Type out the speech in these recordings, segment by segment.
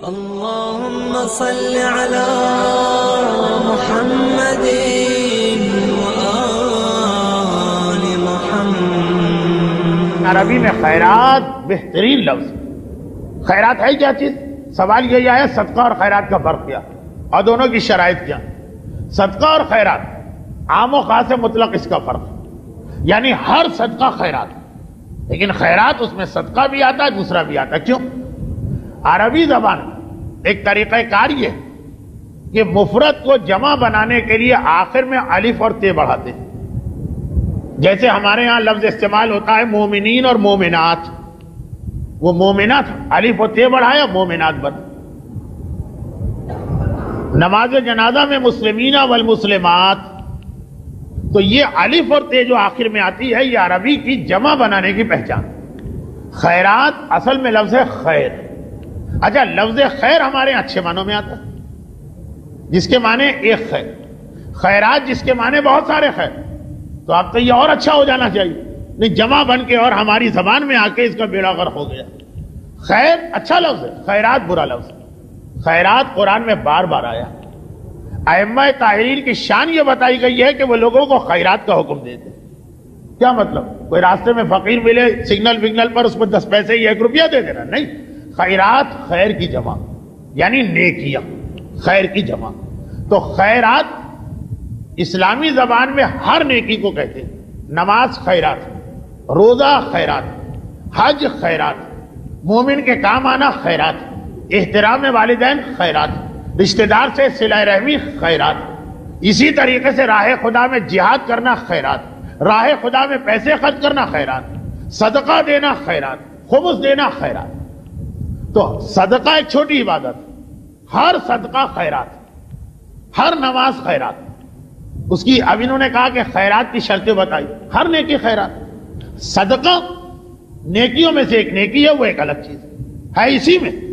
اللهم صل على محمد وآل محمد۔ عربی میں خیرات بہترین لفظ۔ خیرات ہے کیا چیز؟ سوال یہی آیا صدقہ اور خیرات کا فرق کیا اور دونوں کی شرائط کیا؟ صدقہ اور خیرات عام و خاص مطلق اس کا فرق، یعنی ہر صدقہ خیرات، لیکن خیرات اس میں صدقہ بھی آتا ہے دوسرا بھی آتا ہے۔ کیوں؟ عربی زبان ایک طریقہ کار یہ ہے کہ مفرد کو جمع بنانے کے لیے آخر میں الف اور تے بڑھاتے ہیں۔ جیسے ہمارے ہاں لفظ استعمال ہوتا ہے مومنین اور مومنات، وہ مومنات الف اور تے بڑھایا مومنات بن۔ نماز جنازہ میں مسلمین والمسلمات، تو یہ الف اور تے جو آخر میں آتی ہے یہ عربی کی جمع بنانے کی پہچان۔ خیرات اصل میں لفظ ہے خیر۔ اچھا، لفظ خیر ہمارے اچھے معنوں میں آتا ہے، جس کے معنی ایک خیر۔ خیرات جس کے معنی بہت سارے خیر، تو اب تو یہ اور اچھا ہو جانا چاہیے، نہیں جمع بن کے اور ہماری زبان میں آ کے اس کا بیڑا غرق ہو گیا۔ خیر اچھا لفظ ہے، خیرات برا لفظ ہے۔ خیرات قرآن میں بار بار آیا۔ ائمہ طاہرین کی شان یہ بتائی گئی ہے کہ وہ لوگوں کو خیرات کا حکم دیتے۔ کیا مطلب؟ کوئی راستے میں فقیر ملے سگنل وگنل پر، اس پر 10 پیسے یا 1 روپیہ دے دینا؟ نہیں، خیرات خیر کی جمع، یعنی نیکیاں خیر کی جمع۔ تو خیرات اسلامی زبان میں ہر نیکی کو کہتے ہیں۔ نماز خیرات، روزہ خیرات، حج خیرات، مومن کے کام آنا خیرات، احترام والدین خیرات، رشتہ دار سے صلہ رحمی خیرات، اسی طریقے سے راہ خدا میں جہاد کرنا خیرات، راہ خدا میں پیسے خرچ کرنا خیرات، صدقہ دینا خیرات، خمس دینا خیرات۔ تو صدقہ ایک چھوٹی عبادت، ہر صدقہ خیرات، ہر نماز خیرات۔ اس کی اب انہوں نے کہا کہ خیرات کی شرطیں بتائی، ہر نیکی خیرات۔ صدقہ نیکیوں میں سے ایک نیکی ہے، وہ ایک الگ چیز ہے،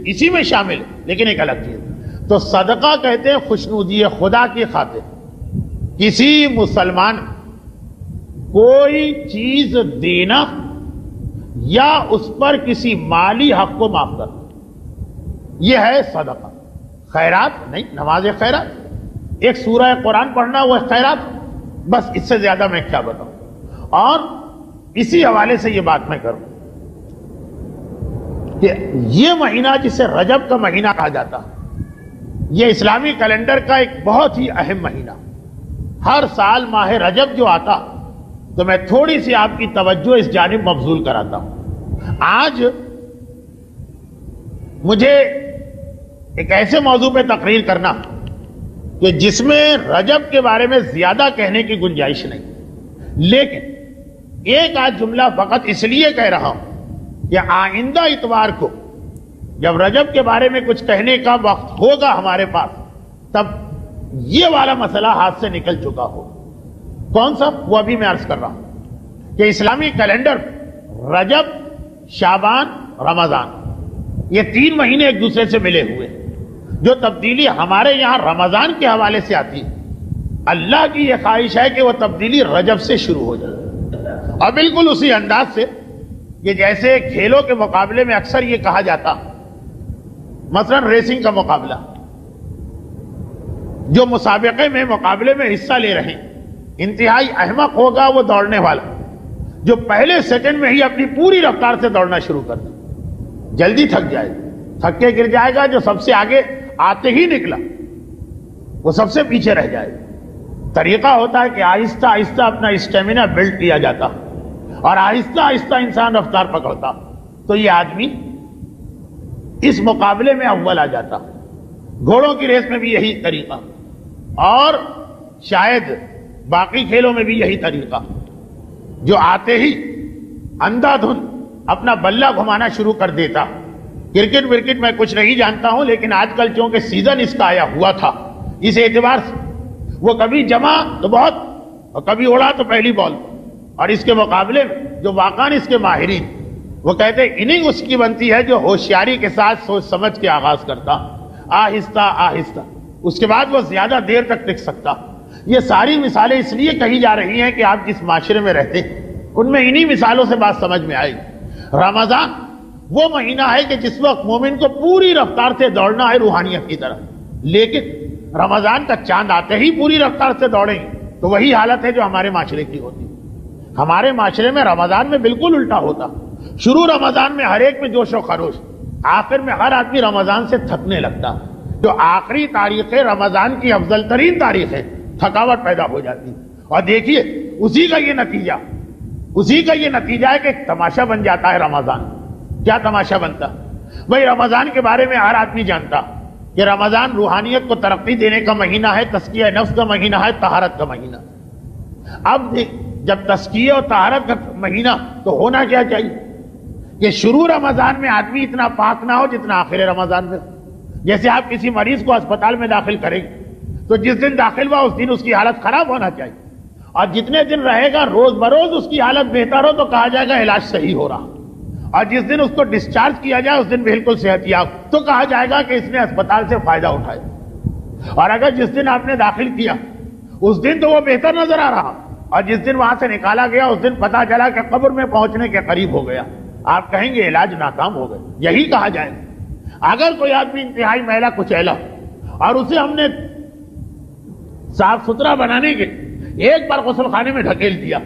اسی میں شامل ہے، لیکن ایک الگ چیز ہے۔ تو صدقہ کہتے ہیں خوشنودی خدا کی خاطر کسی مسلمان کوئی چیز دینا یا اس پر کسی مالی حق کو معاف کرنا، یہ ہے صدقہ۔ خیرات نہیں، نماز خیرات، ایک سورہ قرآن پڑھنا وہ خیرات، بس اس سے زیادہ میں کیا بتاؤں۔ اور اسی حوالے سے یہ بات میں کروں کہ یہ مہینہ جسے رجب کا مہینہ کہا جاتا ہے، یہ اسلامی کیلنڈر کا ایک بہت ہی اہم مہینہ۔ ہر سال ماہ رجب جو آتا تو میں تھوڑی سی آپ کی توجہ اس جانب مبذول کراتا ہوں۔ آج مجھے ایک ایسے موضوع پہ تقریر کرنا کہ جس میں رجب کے بارے میں زیادہ کہنے کی گنجائش نہیں، لیکن ایک آدھ جملہ فقط اس لیے کہہ رہا ہوں کہ آئندہ اتوار کو جب رجب کے بارے میں کچھ کہنے کا وقت ہوگا ہمارے پاس، تب یہ والا مسئلہ ہاتھ سے نکل چکا ہو۔ کون سا؟ وہ ابھی میں عرض کر رہا ہوں کہ اسلامی کیلنڈر رجب، شعبان، رمضان، یہ 3 مہینے ایک دوسرے سے ملے ہوئے ہیں۔ جو تبدیلی ہمارے یہاں رمضان کے حوالے سے آتی ہے، اللہ کی یہ خواہش ہے کہ وہ تبدیلی رجب سے شروع ہو جائے، اور بالکل اسی انداز سے کہ جیسے کھیلوں کے مقابلے میں اکثر یہ کہا جاتا، مثلا ریسنگ کا مقابلہ، جو مسابقے میں مقابلے میں حصہ لے رہے ہیں، انتہائی احمق ہوگا وہ دوڑنے والا جو پہلے سیکنڈ میں ہی اپنی پوری رفتار سے دوڑنا شروع کر دے، جلدی تھک جائے گا، تھک کے گر جائے گا۔ جو سب سے آگے آتے ہی نکلا وہ سب سے پیچھے رہ جائے گا۔ طریقہ ہوتا ہے کہ آہستہ آہستہ اپنا اسٹیمنا بلڈ کیا جاتا اور آہستہ آہستہ انسان رفتار پکڑتا، تو یہ آدمی اس مقابلے میں اول آ جاتا۔ گھوڑوں کی ریس میں بھی یہی طریقہ، اور شاید باقی کھیلوں میں بھی یہی طریقہ، جو آتے ہی اندھا دھند اپنا بلہ گھمانا شروع کر دیتا۔ کرکٹ ورکٹ میں کچھ نہیں جانتا ہوں، لیکن آج کل چونکہ سیزن اس کا آیا ہوا تھا، اس اعتبار سے وہ کبھی جمع تو بہت اور کبھی اڑا تو پہلی بال، اور اس کے مقابلے میں جو واقعاً اس کے ماہرین وہ کہتے ہیں اننگ اس کی بنتی ہے جو ہوشیاری کے ساتھ سوچ سمجھ کے آغاز کرتا، آہستہ آہستہ، اس کے بعد وہ زیادہ دیر تک ٹک سکتا۔ یہ ساری مثالیں اس لیے کہی جا رہی ہیں کہ آپ جس معاشرے میں رہتے ہیں ان میں انہی مثالوں سے بات سمجھ میں آئے گی۔ رمضان وہ مہینہ ہے کہ جس وقت مومن کو پوری رفتار سے دوڑنا ہے روحانیت کی طرف، لیکن رمضان کا چاند آتے ہی پوری رفتار سے دوڑیں تو وہی حالت ہے جو ہمارے معاشرے کی ہوتی. ہمارے معاشرے میں رمضان میں بالکل الٹا ہوتا. شروع رمضان میں ہر ایک میں جوش و خروش، آخر میں ہر آدمی رمضان سے تھکنے لگتا. جو آخری تاریخ رمضان کی افضل ترین تاریخ ہے، تھکاوٹ پیدا ہو جاتی. اور دیکھیے اسی کا یہ نتیجہ ہے کہ ایک تماشا بن جاتا ہے رمضان. کیا تماشا بنتا؟ بھائی رمضان کے بارے میں ہر آدمی جانتا کہ رمضان روحانیت کو ترقی دینے کا مہینہ ہے، تزکیہ نفس کا مہینہ ہے، طہارت کا مہینہ. اب جب تزکیہ اور طہارت کا مہینہ تو ہونا کیا چاہیے کہ شروع رمضان میں آدمی اتنا پاک نہ ہو جتنا آخر رمضان میں. جیسے آپ کسی مریض کو اسپتال میں داخل کریں گے تو جس دن داخل ہوا اس دن اس کی حالت خراب ہونا چاہیے، اور جتنے دن رہے گا روز بروز اس کی حالت بہتر ہو تو کہا جائے گا علاج صحیح ہو رہا. اور جس دن اس کو ڈسچارج کیا جائے اس دن بالکل صحت یاب تو کہا جائے گا کہ اس نے اسپتال سے فائدہ اٹھایا. اور اگر جس دن آپ نے داخل کیا اس دن تو وہ بہتر نظر آ رہا، اور جس دن وہاں سے نکالا گیا اس دن پتا چلا کہ قبر میں پہنچنے کے قریب ہو گیا، آپ کہیں گے علاج ناکام ہو گئے. یہی کہا جائے گا. اگر کوئی آدمی انتہائی میلا کچیلا اور اسے ہم نے صاف ستھرا بنانے کے ایک بار غسل خانے میں ڈھکیل دیا،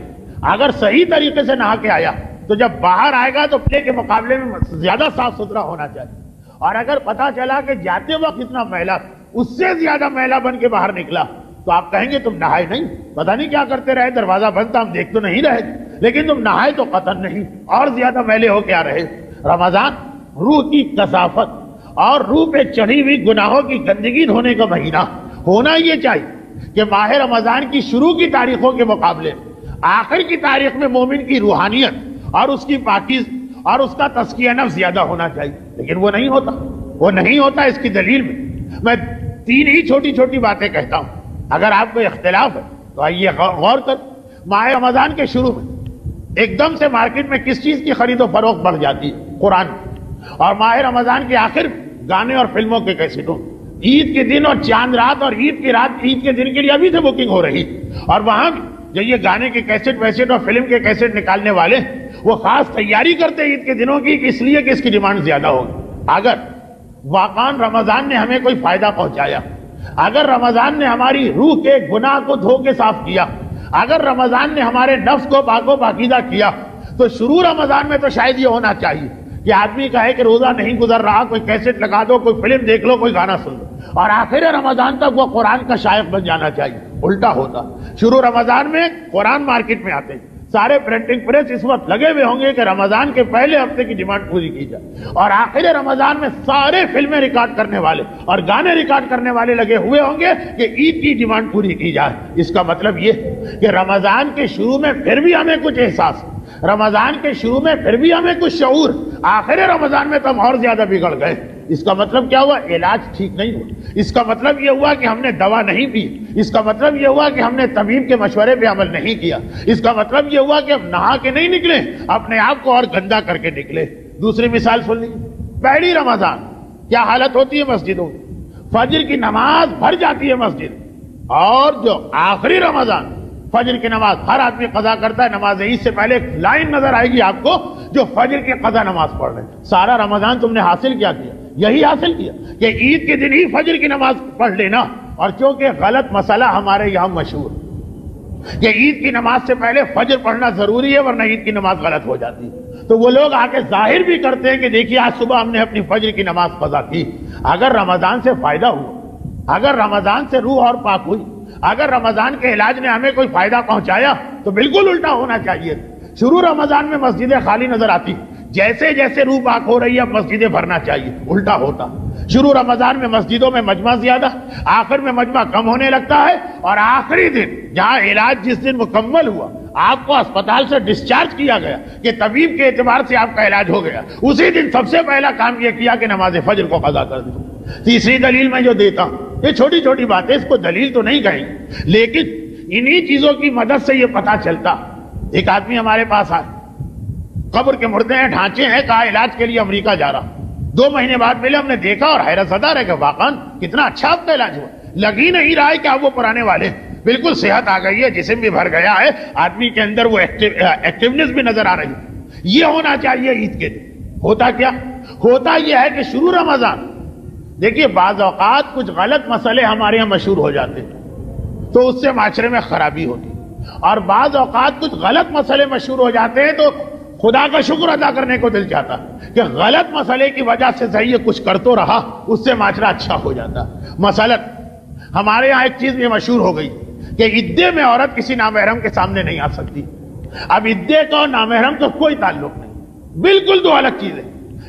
اگر صحیح طریقے سے نہا کے آیا تو جب باہر آئے گا تو پہلے کے مقابلے میں زیادہ صاف ستھرا ہونا چاہیے. اور اگر پتا چلا کہ جاتے وقت اتنا میلا اس سے زیادہ میلا بن کے باہر نکلا تو آپ کہیں گے تم نہائے نہیں، پتہ نہیں کیا کرتے رہے، دروازہ بند تھا ہم دیکھ تو نہیں رہے، لیکن تم نہائے تو قطعاً نہیں، اور زیادہ میلے ہو کے آ رہے. رمضان روح کی کثافت اور روح پہ چڑھی ہوئی گناہوں کی گندگی ہونے کا مہینہ. ہونا یہ چاہیے کہ ماہ رمضان کی شروع کی تاریخوں کے مقابلے آخر کی تاریخ میں مومن کی روحانیت اور اس کی پاکیز اور اس کا تزکیہ نفس زیادہ ہونا چاہیے، لیکن وہ نہیں ہوتا. اس کی دلیل میں 3 ہی چھوٹی چھوٹی باتیں کہتا ہوں. اگر آپ کو اختلاف ہے تو آئیے غور کر. ماہ رمضان کے شروع میں ایک دم سے مارکیٹ میں کس چیز کی خرید و فروخت بڑھ جاتی ہے؟ قرآن. اور ماہ رمضان کے آخر گانے اور فلموں کے کیسٹوں. عید کے دن اور چاند رات اور عید کی رات عید کے دن کے لیے ابھی سے بکنگ ہو رہی، اور وہاں جو یہ گانے کے کیسٹ ویسٹ اور فلم کے کیسٹ نکالنے والے وہ خاص تیاری کرتے عید کے دنوں کی اس لیے کہ اس کی ڈیمانڈ زیادہ ہوگی. اگر واقعاً رمضان نے ہمیں کوئی فائدہ پہنچایا، اگر رمضان نے ہماری روح کے گناہ کو دھو کے صاف کیا، اگر رمضان نے ہمارے نفس کو پاک و پاکیزہ کیا، تو شروع رمضان میں تو شاید یہ ہونا چاہیے کہ آدمی کہے کہ روزہ نہیں گزر رہا، کوئی کیسٹ لگا دو، کوئی فلم دیکھ لو، کوئی گانا سن لو، اور آخر رمضان تک وہ قرآن کا شائق بن جانا چاہیے. الٹا ہوتا. شروع رمضان میں قرآن مارکیٹ میں آتے، سارے پرنٹنگ پریس اس وقت لگے ہوئے ہوں گے کہ رمضان کے پہلے ہفتے کی ڈیمانڈ پوری کی جائے، اور آخر رمضان میں سارے فلمیں ریکارڈ کرنے والے اور گانے ریکارڈ کرنے والے لگے ہوئے ہوں گے کہ عید کی ڈیمانڈ پوری کی جائے. اس کا مطلب یہ کہ رمضان کے شروع میں پھر بھی ہمیں کچھ احساس، رمضان کے شروع میں پھر بھی ہمیں کچھ شعور، آخر رمضان میں تو ہم اور زیادہ بگڑ گئے. اس کا مطلب کیا ہوا؟ علاج ٹھیک نہیں ہوا. اس کا مطلب یہ ہوا کہ ہم نے دوا نہیں پی. اس کا مطلب یہ ہوا کہ ہم نے طبیب کے مشورے پہ عمل نہیں کیا. اس کا مطلب یہ ہوا کہ ہم نہا کے نہیں نکلے، اپنے آپ کو اور گندا کر کے نکلے. دوسری مثال سن لیجیے. پہلی رمضان کیا حالت ہوتی ہے مسجدوں میں؟ فجر کی نماز بھر جاتی ہے مسجد، اور جو آخری رمضان فجر کی نماز ہر آدمی قضا کرتا ہے. نماز عید سے پہلے ایک لائن نظر آئے گی آپ کو جو فجر کی قضا نماز پڑھ رہے ہیں. سارا رمضان تم نے حاصل کیا کیا؟ یہی حاصل کیا کہ عید کے دن ہی فجر کی نماز پڑھ لینا. اور چونکہ غلط مسئلہ ہمارے یہاں مشہور کہ عید کی نماز سے پہلے فجر پڑھنا ضروری ہے ورنہ عید کی نماز غلط ہو جاتی ہے، تو وہ لوگ آ کے ظاہر بھی کرتے ہیں کہ دیکھیے آج صبح ہم نے اپنی فجر کی نماز قضا کی. اگر رمضان سے فائدہ ہوا، اگر رمضان سے روح اور پاک ہوئی، اگر رمضان کے علاج نے ہمیں کوئی فائدہ پہنچایا تو بالکل الٹا ہونا چاہیے. شروع رمضان میں مسجدیں خالی نظر آتی، جیسے جیسے روح پاک ہو رہی ہے مسجدیں بھرنا چاہیے. الٹا ہوتا. شروع رمضان میں مسجدوں میں مجمع زیادہ، آخر میں مجمع کم ہونے لگتا ہے، اور آخری دن جہاں علاج جس دن مکمل ہوا، آپ کو اسپتال سے ڈسچارج کیا گیا کہ طبیب کے اعتبار سے آپ کا علاج ہو گیا، اسی دن سب سے پہلا کام یہ کیا کہ نماز فجر کو قضا کر دی. تیسری دلیل میں جو دیتا ہوں، یہ چھوٹی چھوٹی باتیں، اس کو دلیل تو نہیں کہیں گے، لیکن انہی چیزوں کی مدد سے یہ پتا چلتا. ایک آدمی ہمارے پاس آئے، قبر کے مردے ہیں، ڈھانچے ہیں، کہا علاج کے لیے امریکہ جا رہا. 2 مہینے بعد ملے، ہم نے دیکھا اور حیرت زدہ رہ کہ واقعا کتنا اچھا آپ کا علاج ہوا. لگ ہی نہیں رہا ہے کہ آپ وہ پرانے والے، بالکل صحت آ گئی ہے، جسم بھی بھر گیا ہے، آدمی کے اندر وہ ایکٹیونیس بھی نظر آ رہی ہے. یہ ہونا چاہیے عید کے دن. ہوتا کیا؟ ہوتا یہ ہے کہ شروع رمضان، دیکھیے بعض اوقات کچھ غلط مسئلے ہمارے یہاں مشہور ہو جاتے ہیں تو اس سے معاشرے میں خرابی ہوتی، اور بعض اوقات کچھ غلط مسئلے مشہور ہو جاتے ہیں تو خدا کا شکر ادا کرنے کو دل چاہتا کہ غلط مسئلے کی وجہ سے صحیح یہ کچھ کر تو رہا، اس سے معاشرہ اچھا ہو جاتا۔ مثلا ہمارے یہاں ایک چیز یہ مشہور ہو گئی کہ عدے میں عورت کسی نامحرم کے سامنے نہیں آ سکتی۔ اب عدے کا اور نامحرم کا کوئی تعلق نہیں، بالکل دو الگ چیزیں،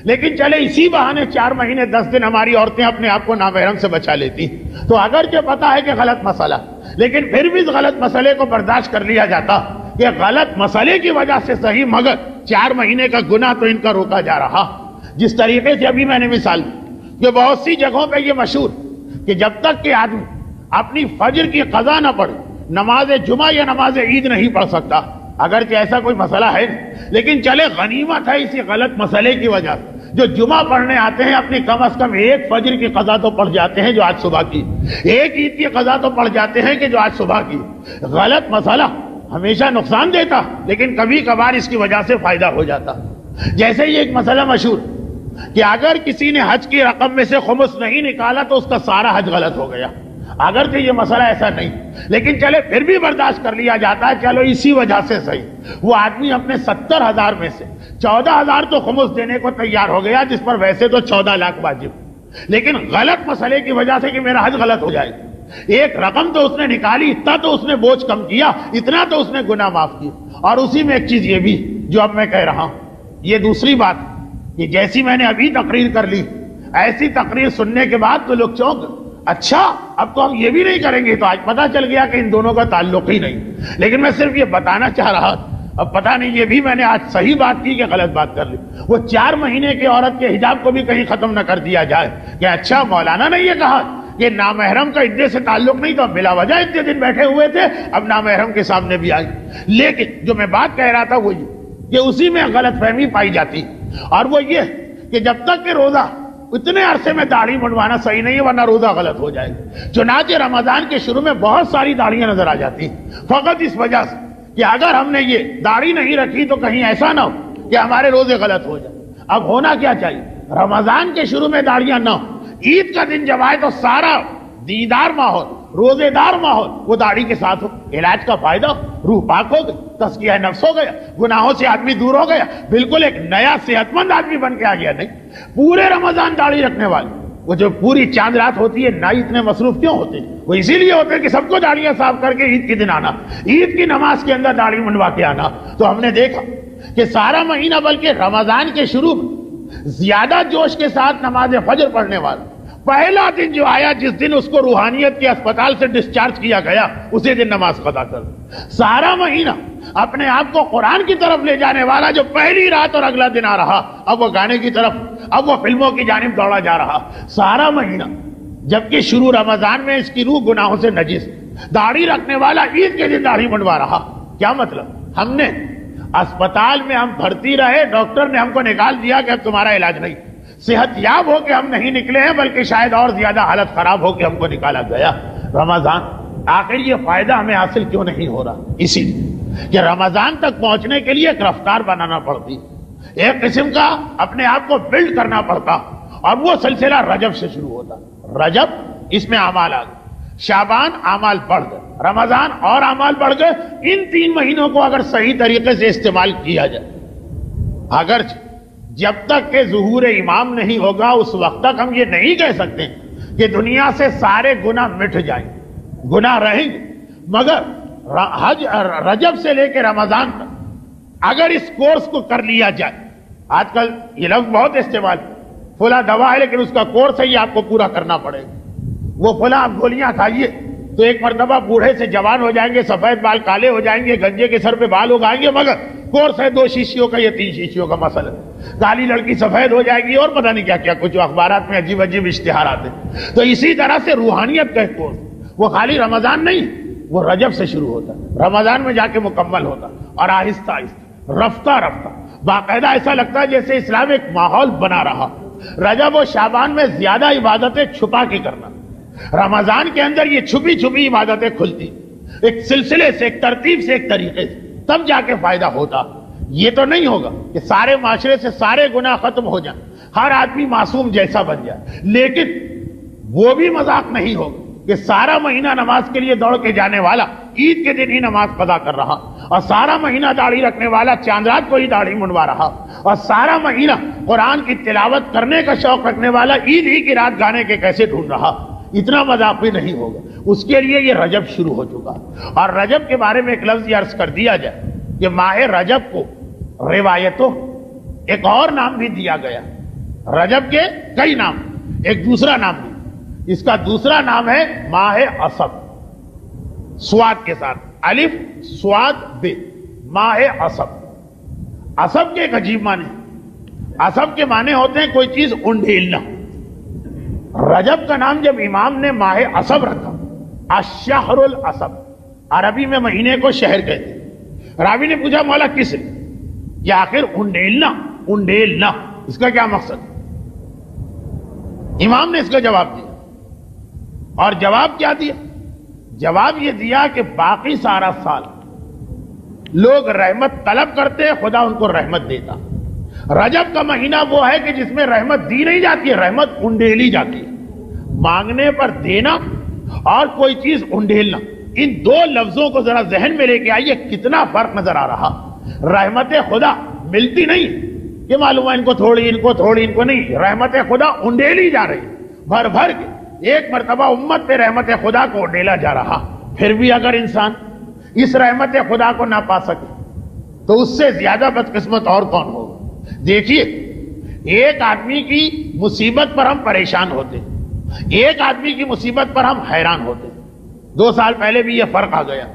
لیکن چلے اسی بہانے 4 مہینے 10 دن ہماری عورتیں اپنے آپ کو نامحرم سے بچا لیتی، تو اگرچہ پتا ہے کہ غلط مسئلہ، لیکن پھر بھی اس غلط مسئلے کو برداشت کر لیا جاتا کہ غلط مسئلے کی وجہ سے صحیح، مگر 4 مہینے کا گناہ تو ان کا روکا جا رہا۔ جس طریقے سے ابھی میں نے مثال دی کہ بہت سی جگہوں پہ یہ مشہور کہ جب تک کہ آدمی اپنی فجر کی قضا نہ پڑھے نماز جمعہ یا نماز عید نہیں پڑھ سکتا، اگرچہ ایسا کوئی مسئلہ ہے، لیکن چلے غنیمت ہے اسی غلط مسئلے کی وجہ سے جو جمعہ پڑھنے آتے ہیں اپنی کم از کم ایک فجر کی قضا تو پڑھ جاتے ہیں جو آج صبح کی، ایک عید کی قضا تو پڑھ جاتے ہیں کہ جو آج صبح کی۔ غلط مسئلہ ہمیشہ نقصان دیتا، لیکن کبھی کبھار اس کی وجہ سے فائدہ ہو جاتا۔ جیسے یہ ایک مسئلہ مشہور کہ اگر کسی نے حج کی رقم میں سے خمس نہیں نکالا تو اس کا سارا حج غلط ہو گیا، اگرچہ یہ مسئلہ ایسا نہیں، لیکن چلے پھر بھی برداشت کر لیا جاتا ہے، چلو اسی وجہ سے صحیح وہ آدمی اپنے 70,000 میں سے 14,000 تو خمس دینے کو تیار ہو گیا، جس پر ویسے تو 14 لاکھ واجب، لیکن غلط مسئلے کی وجہ سے کہ میرا حج غلط ہو جائے، ایک رقم تو اس نے نکالی، اتنا تو اس نے بوجھ کم کیا، اتنا تو اس نے گناہ معاف کیا۔ اور اسی میں ایک چیز یہ بھی جو اب میں کہہ رہا ہوں، یہ دوسری بات کہ جیسی میں نے ابھی تقریر کر لی، ایسی تقریر سننے کے بعد تو لوگ چونک گئے، اچھا اب تو ہم یہ بھی نہیں کریں گے، تو آج پتہ چل گیا کہ ان دونوں کا تعلق ہی نہیں۔ لیکن میں صرف یہ بتانا چاہ رہا تھا، اب پتہ نہیں یہ بھی میں نے آج صحیح بات کی کہ غلط بات کر لی، وہ 4 مہینے کی عورت کے حجاب کو بھی کہیں ختم نہ کر دیا جائے کہ اچھا مولانا نے یہ کہا کہ نامحرم کا عدے سے تعلق نہیں، تو بلا وجہ اتنے دن بیٹھے ہوئے تھے، اب نامحرم کے سامنے بھی آئی۔ لیکن جو میں بات کہہ رہا تھا وہ یہ کہ اسی میں غلط فہمی پائی جاتی، اور وہ یہ کہ جب تک کہ روزہ اتنے عرصے میں داڑھی منڈوانا صحیح نہیں ہے، ورنہ روزہ غلط ہو جائے گا۔ چنانچہ رمضان کے شروع میں بہت ساری داڑھیاں نظر آ جاتی فقط اس وجہ سے کہ اگر ہم نے یہ داڑھی نہیں رکھی تو کہیں ایسا نہ ہو کہ ہمارے روزے غلط ہو جائے۔ اب ہونا کیا چاہیے؟ رمضان کے شروع میں داڑھیاں نہ ہو، عید کا دن جب آئے تو سارا دیدار ماحول، روزے دار ماحول وہ داڑھی کے ساتھ ہو، علاج کا فائدہ، روح پاک ہو گئی، تزکیہ نفس ہو گیا، گناہوں سے آدمی دور ہو گیا، بالکل ایک نیا صحت مند آدمی بن کے آ گیا۔ نہیں، پورے رمضان داڑھی رکھنے والے، وہ جو پوری چاند رات ہوتی ہے، نہ اتنے مصروف کیوں ہوتے؟ وہ اسی لیے ہوتے ہیں کہ سب کو داڑیاں صاف کر کے عید کے دن آنا، عید کی نماز کے اندر داڑھی منڈوا کے آنا۔ تو ہم نے دیکھا کہ سارا مہینہ بلکہ رمضان کے شروع میں زیادہ جوش کے ساتھ نماز فجر پڑھنے والے، پہلا دن جو آیا جس دن اس کو روحانیت کے اسپتال سے ڈسچارج کیا گیا، اسی دن نماز قضا کر۔ سارا مہینہ اپنے آپ کو قرآن کی طرف لے جانے والا جو پہلی رات اور اگلا دن آ رہا، اب وہ گانے کی طرف، اب وہ فلموں کی جانب دوڑا جا رہا۔ سارا مہینہ جبکہ شروع رمضان میں اس کی روح گناہوں سے نجس، داڑھی رکھنے والا عید کے دن داڑھی منڈوا رہا۔ کیا مطلب؟ ہم نے اسپتال میں ہم بھرتی رہے، ڈاکٹر نے ہم کو نکال دیا کہ اب تمہارا علاج نہیں، صحت یاب ہو کے ہم نہیں نکلے ہیں، بلکہ شاید اور زیادہ حالت خراب ہو کے ہم کو نکالا گیا۔ رمضان آخر یہ فائدہ ہمیں حاصل کیوں نہیں ہو رہا؟ اسی لیے کہ رمضان تک پہنچنے کے لیے ایک رفتار بنانا پڑتی، ایک قسم کا اپنے آپ کو بلڈ کرنا پڑتا، اور وہ سلسلہ رجب سے شروع ہوتا۔ رجب اس میں اعمال آ گئے، شعبان اعمال بڑھ گئے، رمضان اور اعمال بڑھ گئے۔ ان 3 مہینوں کو اگر صحیح طریقے سے استعمال کیا جائے، اگرچہ جب تک کہ ظہور امام نہیں ہوگا اس وقت تک ہم یہ نہیں کہہ سکتے کہ دنیا سے سارے گناہ مٹ جائیں، گناہ رہیں گے، مگر رجب سے لے کے رمضان تک اگر اس کورس کو کر لیا جائے، آج کل یہ لفظ بہت استعمال، فلاں دوا ہے لیکن اس کا کورس ہے، یہ آپ کو پورا کرنا پڑے گا، وہ فلاں آپ گولیاں کھائیے تو ایک مرتبہ بوڑھے سے جوان ہو جائیں گے، سفید بال کالے ہو جائیں گے، گنجے کے سر پہ بال اگائیں گے، مگر کورس ہے 2 شیشیوں کا یا 3 شیشیوں کا مسئلہ، کالی لڑکی سفید ہو جائے گی اور پتہ نہیں کیا کیا، کچھ اخبارات میں عجیب عجیب اشتہار آتے ہیں۔ تو اسی طرح سے روحانیت کا ایک کورس، وہ خالی رمضان نہیں، وہ رجب سے شروع ہوتا، رمضان میں جا کے مکمل ہوتا، اور آہستہ آہستہ رفتہ رفتہ باقاعدہ ایسا لگتا ہے جیسے اسلام ایک ماحول بنا رہا۔ رجب و شعبان میں زیادہ عبادتیں چھپا کے کرنا، رمضان کے اندر یہ چھپی چھپی عبادتیں کھلتی، ایک سلسلے سے، ایک ترتیب سے، ایک طریقے سے، تب جا کے فائدہ ہوتا۔ یہ تو نہیں ہوگا کہ سارے معاشرے سے سارے گناہ ختم ہو جائیں، ہر آدمی معصوم جیسا بن جائے، لیکن وہ بھی مذاق نہیں ہوگا کہ سارا مہینہ نماز کے لیے دوڑ کے جانے والا عید کے دن ہی نماز قضا کر رہا، اور سارا مہینہ داڑھی رکھنے والا چاند رات کو ہی داڑھی منڈوا رہا، اور سارا مہینہ قرآن کی تلاوت کرنے کا شوق رکھنے والا عید ہی کی رات گانے کے کیسے ڈھونڈ رہا۔ اتنا مذاق بھی نہیں ہوگا۔ اس کے لیے یہ رجب شروع ہو چکا، اور رجب کے بارے میں ایک لفظ یہ عرض کر دیا جائے کہ ماہ رجب کو روایتوں ایک اور نام بھی دیا گیا، رجب کے کئی نام، ایک دوسرا نام بھی، اس کا دوسرا نام ہے ماہ اسد، سواد کے ساتھ، الف سواد بے، ماہ اسد۔ اسد کے ایک عجیب معنی، اسد کے معنی ہوتے ہیں کوئی چیز انڈھیلنا۔ رجب کا نام جب امام نے ماہ اسد رکھا، الشہر الاسد، عربی میں مہینے کو شہر کہتے ہیں۔ راوی نے پوچھا مولا کس لیے؟ یہ آخر انڈیلنا اس کا کیا مقصد؟ امام نے اس کا جواب دیا، اور جواب کیا دیا؟ جواب یہ دیا کہ باقی سارا سال لوگ رحمت طلب کرتے، خدا ان کو رحمت دیتا۔ رجب کا مہینہ وہ ہے کہ جس میں رحمت دی نہیں جاتی ہے، رحمت انڈیلی جاتی ہے۔ مانگنے پر دینا اور کوئی چیز انڈیلنا، ان دو لفظوں کو ذرا ذہن میں لے کے آئیے، کتنا فرق نظر آ رہا۔ رحمت خدا ملتی نہیں کہ معلوم ہے ان کو تھوڑی ان کو نہیں، رحمت خدا انڈیلی جا رہی بھر بھر کے۔ ایک مرتبہ امت پہ رحمت خدا کو انڈیلا جا رہا، پھر بھی اگر انسان اس رحمت خدا کو نہ پا سکے تو اس سے زیادہ بدقسمت اور کون ہوگا؟ دیکھیے، ایک آدمی کی مصیبت پر ہم پریشان ہوتے، ایک آدمی کی مصیبت پر ہم حیران ہوتے۔ 2 سال پہلے بھی یہ فرق آ گیا۔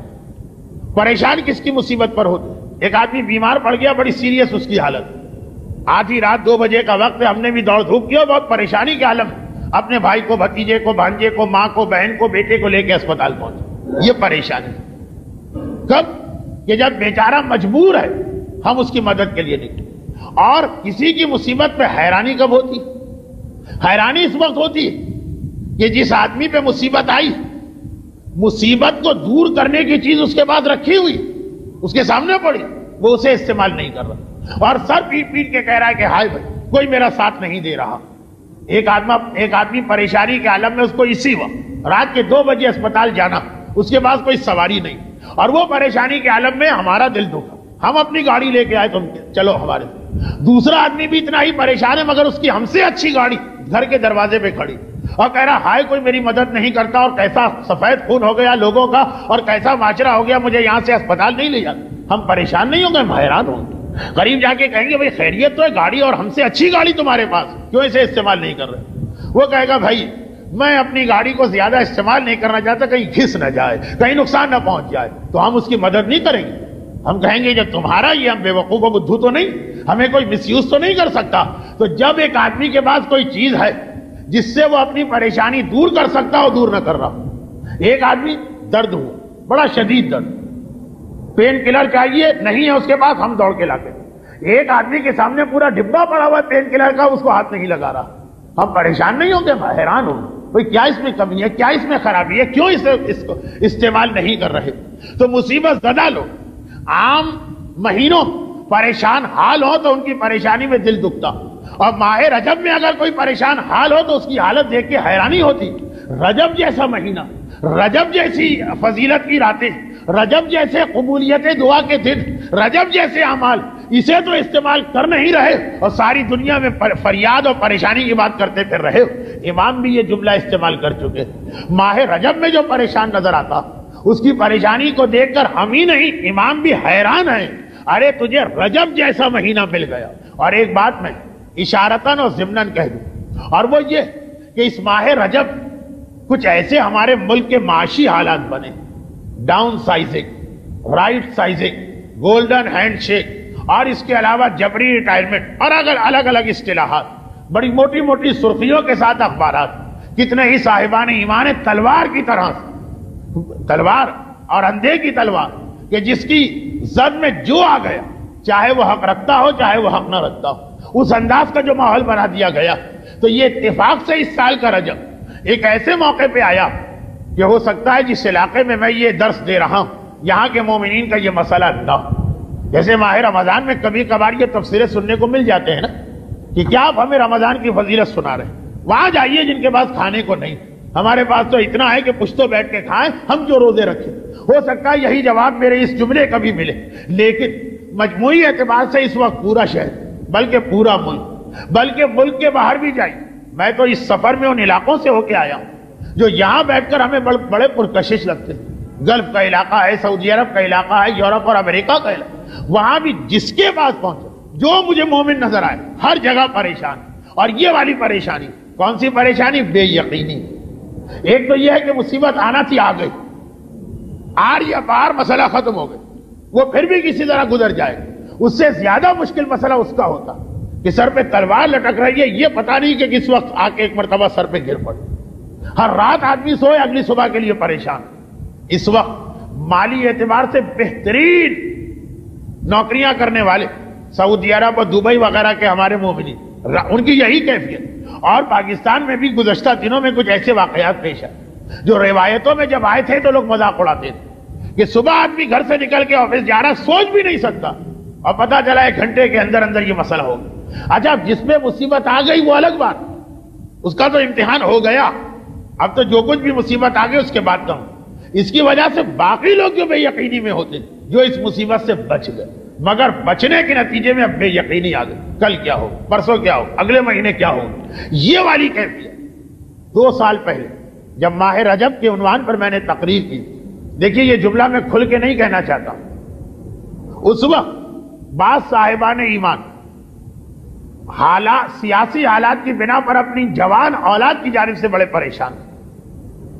پریشان کس کی مصیبت پر ہوتے؟ ایک آدمی بیمار پڑ گیا، بڑی سیریس اس کی حالت، آدھی رات 2 بجے کا وقت ہے، ہم نے بھی دوڑ دھوپ کیا، بہت پریشانی کے عالم، اپنے بھائی کو، بھتیجے کو، بھانجے کو، ماں کو، بہن کو، بیٹے کو لے کے اسپتال پہنچے۔ یہ پریشانی کب کہ جب بیچارہ مجبور ہے، ہم اس کی مدد کے لیے نکلے۔ اور کسی کی مصیبت پہ حیرانی کب ہوتی؟ حیرانی اس وقت ہوتی ہے کہ جس آدمی پہ مصیبت آئی، مصیبت کو دور کرنے کی چیز اس کے بعد رکھی ہوئی، اس کے سامنے پڑی، وہ اسے استعمال نہیں کر رہا، اور سر پیٹ پیٹ کے کہہ رہا ہے کہ ہائے بھائی کوئی میرا ساتھ نہیں دے رہا۔ ایک آدمی پریشانی کے عالم میں، اس کو اسی وقت رات کے 2 بجے اسپتال جانا، اس کے پاس کوئی سواری نہیں، اور وہ پریشانی کے عالم میں ہمارا دل دکھا، ہم اپنی گاڑی لے کے آئے، تم چلو ہمارے۔ دوسرا آدمی بھی اتنا ہی پریشان ہے، مگر اس کی ہم سے اچھی گاڑی گھر کے دروازے پہ کھڑی، اور کہہ رہا ہائے کوئی میری مدد نہیں کرتا، اور کیسا سفید خون ہو گیا لوگوں کا، اور کیسا معاشرہ ہو گیا، مجھے یہاں سے اسپتال نہیں لے جاتا۔ ہم پریشان نہیں ہوں گے، ہم حیران ہوں گے۔ غریب جا کے کہیں گے بھائی خیریت تو ہے، گاڑی اور ہم سے اچھی گاڑی تمہارے پاس، کیوں اسے استعمال نہیں کر رہے؟ وہ کہے گا بھائی میں اپنی گاڑی کو زیادہ استعمال نہیں کرنا چاہتا، کہیں گھس نہ جائے، کہیں نقصان نہ پہنچ جائے، تو ہم اس کی مدد نہیں کریں گے۔ ہم کہیں گے جب تمہارا یہ، ہم بے وقوف و بدھو تو نہیں، ہمیں کوئی مس یوز تو نہیں کر سکتا۔ تو جب ایک آدمی کے پاس کوئی چیز ہے جس سے وہ اپنی پریشانی دور کر سکتا ہو، دور نہ کر رہا۔ ایک آدمی درد ہوا، بڑا شدید درد، پین کلر چاہیے، نہیں ہے اس کے پاس، ہم دوڑ کے لاتے۔ ایک آدمی کے سامنے پورا ڈبہ پڑا ہوا ہے پین کلر کا، اس کو ہاتھ نہیں لگا رہا، ہم پریشان نہیں ہوں گے، حیران ہوں بھئی کیا اس میں کمی ہے، کیا اس میں خرابی ہے، کیوں اس کو استعمال نہیں کر رہے؟ تو مصیبت زدہ لوگ عام مہینوں پریشان حال ہو تو ان کی پریشانی میں دل دکھتا، اور ماہ رجب میں اگر کوئی پریشان حال ہو تو اس کی حالت دیکھ کے حیرانی ہوتی۔ رجب جیسا مہینہ، رجب جیسی فضیلت کی راتیں، رجب جیسے قبولیت دعا کے دن، رجب جیسے اعمال، اسے تو استعمال کر نہیں رہے، اور ساری دنیا میں فریاد اور پریشانی کی بات کرتے پھر رہے۔ امام بھی یہ جملہ استعمال کر چکے۔ ماہ رجب میں جو پریشان نظر آتا، اس کی پریشانی کو دیکھ کر ہم ہی نہیں، امام بھی حیران ہیں، ارے تجھے رجب جیسا مہینہ مل گیا۔ اور ایک بات میں اشارتاً اور ضمناً کہہ دوں، اور وہ یہ کہ اس ماہ رجب کچھ ایسے ہمارے ملک کے معاشی حالات بنے، down sizing, right sizing, golden hand shake, اور اس کے علاوہ جبری ریٹائرمنٹ، اور اگر الگ الگ اصطلاحات، بڑی موٹی موٹی سرخیوں کے ساتھ اخبارات، کتنے ہی صاحبان ایمان تلوار کی طرح، تلوار اور اندھے کی تلوار، کہ جس کی زد میں جو آ گیا، چاہے وہ حق رکھتا ہو چاہے وہ حق نہ رکھتا ہو، اس انداز کا جو ماحول بنا دیا گیا۔ تو یہ اتفاق سے اس سال کا رجب ایک ایسے موقع پہ آیا کہ ہو سکتا ہے جس علاقے میں یہ درس دے رہا ہوں، یہاں کے مومنین کا یہ مسئلہ نہ ہو، جیسے ماہ رمضان میں کبھی کبھار یہ تفسیریں سننے کو مل جاتے ہیں نا کہ کیا آپ ہمیں رمضان کی فضیلت سنا رہے ہیں، وہاں جائیے جن کے پاس کھانے کو نہیں، ہمارے پاس تو اتنا ہے کہ کچھ تو بیٹھ کے کھائیں، ہم جو روزے رکھیں۔ ہو سکتا ہے یہی جواب میرے اس جملے کا بھی ملے، لیکن مجموعی اعتبار سے اس وقت پورا شہر بلکہ پورا ملک بلکہ ملک کے باہر بھی جائیں، میں تو اس سفر میں ان علاقوں سے ہو کے آیا ہوں جو یہاں بیٹھ کر ہمیں بڑے پرکشش لگتے ہیں۔ گلف کا علاقہ ہے، سعودی عرب کا علاقہ ہے، یورپ اور امریکہ کا علاقہ، وہاں بھی جس کے پاس پہنچا جو مجھے مومن نظر آئے ہر جگہ پریشان، اور یہ والی پریشانی کون سی پریشانی؟ بے یقینی۔ ایک تو یہ ہے کہ مصیبت آنا تھی، آ گئی، آر یا پار مسئلہ ختم ہو گئی، وہ پھر بھی کسی طرح گزر جائے۔ اس سے زیادہ مشکل مسئلہ اس کا ہوتا کہ سر پہ تلوار لٹک رہی ہے، یہ پتہ نہیں کہ کس وقت آ کے ایک مرتبہ سر پہ گر پڑے۔ ہر رات آدمی سوئے، اگلی صبح کے لیے پریشان۔ اس وقت مالی اعتبار سے بہترین نوکریاں کرنے والے سعودی عرب اور دبئی وغیرہ کے ہمارے مومنین، ان کی یہی کیفیت۔ اور پاکستان میں بھی گزشتہ دنوں میں کچھ ایسے واقعات پیش آئے جو روایتوں میں جب آئے تھے تو لوگ مذاق اڑاتے تھے کہ صبح آدمی گھر سے نکل کے آفس جا رہا، سوچ بھی نہیں سکتا، اور پتہ چلا 1 گھنٹے کے اندر اندر یہ مسئلہ ہو گیا۔ اچھا، جس میں مصیبت آ گئی وہ الگ بات، اس کا تو امتحان ہو گیا، اب تو جو کچھ بھی مصیبت آ گئی اس کے بعد کہوں۔ اس کی وجہ سے باقی لوگ جو بے یقینی میں ہوتے جو اس مصیبت سے بچ گئے، مگر بچنے کے نتیجے میں اب بے یقینی آ گئی، کل کیا ہو، پرسوں کیا ہو، اگلے مہینے کیا ہو۔ یہ والی کیفیت 2 سال پہلے جب ماہ رجب کے عنوان پر میں نے تقریر کی، دیکھیے یہ جملہ میں کھل کے نہیں کہنا چاہتا، اس وقت بعض صاحبان ایمان سیاسی حالات کی بنا پر اپنی جوان اولاد کی جانب سے بڑے پریشان تھے،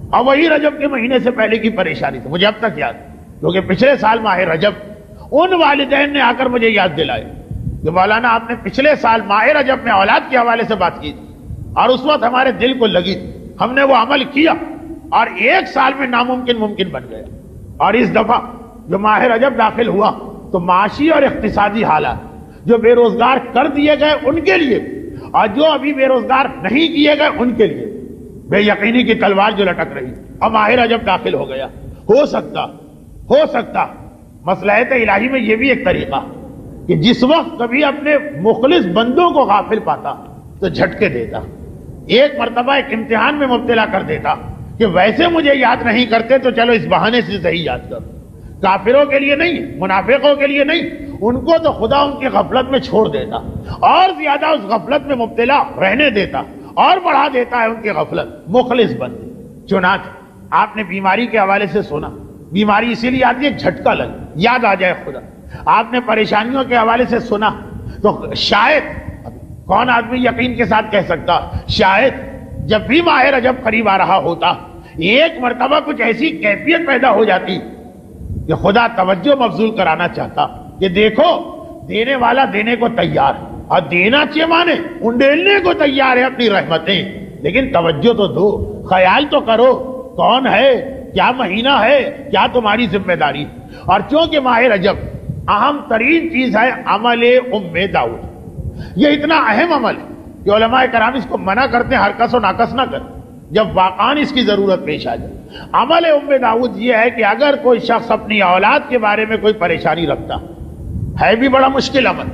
اور وہی رجب کے مہینے سے پہلے کی پریشانی تھی، مجھے اب تک یاد، کیونکہ پچھلے سال ماہ رجب ان والدین نے آ کر مجھے یاد دلائے کہ مولانا آپ نے پچھلے سال ماہ رجب میں اولاد کے حوالے سے بات کی تھی، اور اس وقت ہمارے دل کو لگی، ہم نے وہ عمل کیا، اور 1 سال میں ناممکن ممکن بن گیا۔ اور اس دفعہ جو ماہ رجب داخل ہوا تو معاشی اور اقتصادی حالات جو بے روزگار کر دیے گئے ان کے لیے، اور جو ابھی بے روزگار نہیں کیے گئے ان کے لیے بے یقینی کی تلوار جو لٹک رہی، اور ماہ رجب داخل ہو گیا۔ ہو سکتا مصلحت الہی میں یہ بھی ایک طریقہ کہ جس وقت کبھی اپنے مخلص بندوں کو غافل پاتا تو جھٹکے دیتا، ایک مرتبہ ایک امتحان میں مبتلا کر دیتا کہ ویسے مجھے یاد نہیں کرتے تو چلو اس بہانے سے صحیح یاد کرو۔ کافروں کے لیے نہیں، منافقوں کے لیے نہیں، ان کو تو خدا ان کی غفلت میں چھوڑ دیتا، اور زیادہ اس غفلت میں مبتلا رہنے دیتا، اور بڑھا دیتا ہے ان کی غفلت، مخلص بندے۔ چنانچہ آپ نے بیماری کے حوالے سے سنا، بیماری اسی لیے آتی ہے جھٹکا لگ، یاد آ جائے خدا۔ آپ نے پریشانیوں کے حوالے سے سنا تو شاید، کون آدمی یقین کے ساتھ کہہ سکتا، شاید جب بھی ماہ رجب قریب آ رہا ہوتا ایک مرتبہ کچھ ایسی کیفیت پیدا ہو جاتی کہ خدا توجہ مبذول کرانا چاہتا کہ دیکھو دینے والا دینے کو تیار ہے، اور دینا چاہیے مانے انڈیلنے کو تیار ہے اپنی رحمتیں، لیکن توجہ تو دو، خیال تو کرو کون ہے، کیا مہینہ ہے، کیا تمہاری ذمہ داری۔ اور چونکہ ماہ رجب اہم ترین چیز ہے عمل ام داؤد، یہ اتنا اہم عمل ہے کہ علماء کرام اس کو منع کرتے ہیں ہرکس و ناکس نہ کر، جب واقعاً اس کی ضرورت پیش آ جائے۔ عمل ام داؤد یہ ہے کہ اگر کوئی شخص اپنی اولاد کے بارے میں کوئی پریشانی رکھتا ہے، بھی بڑا مشکل عمل،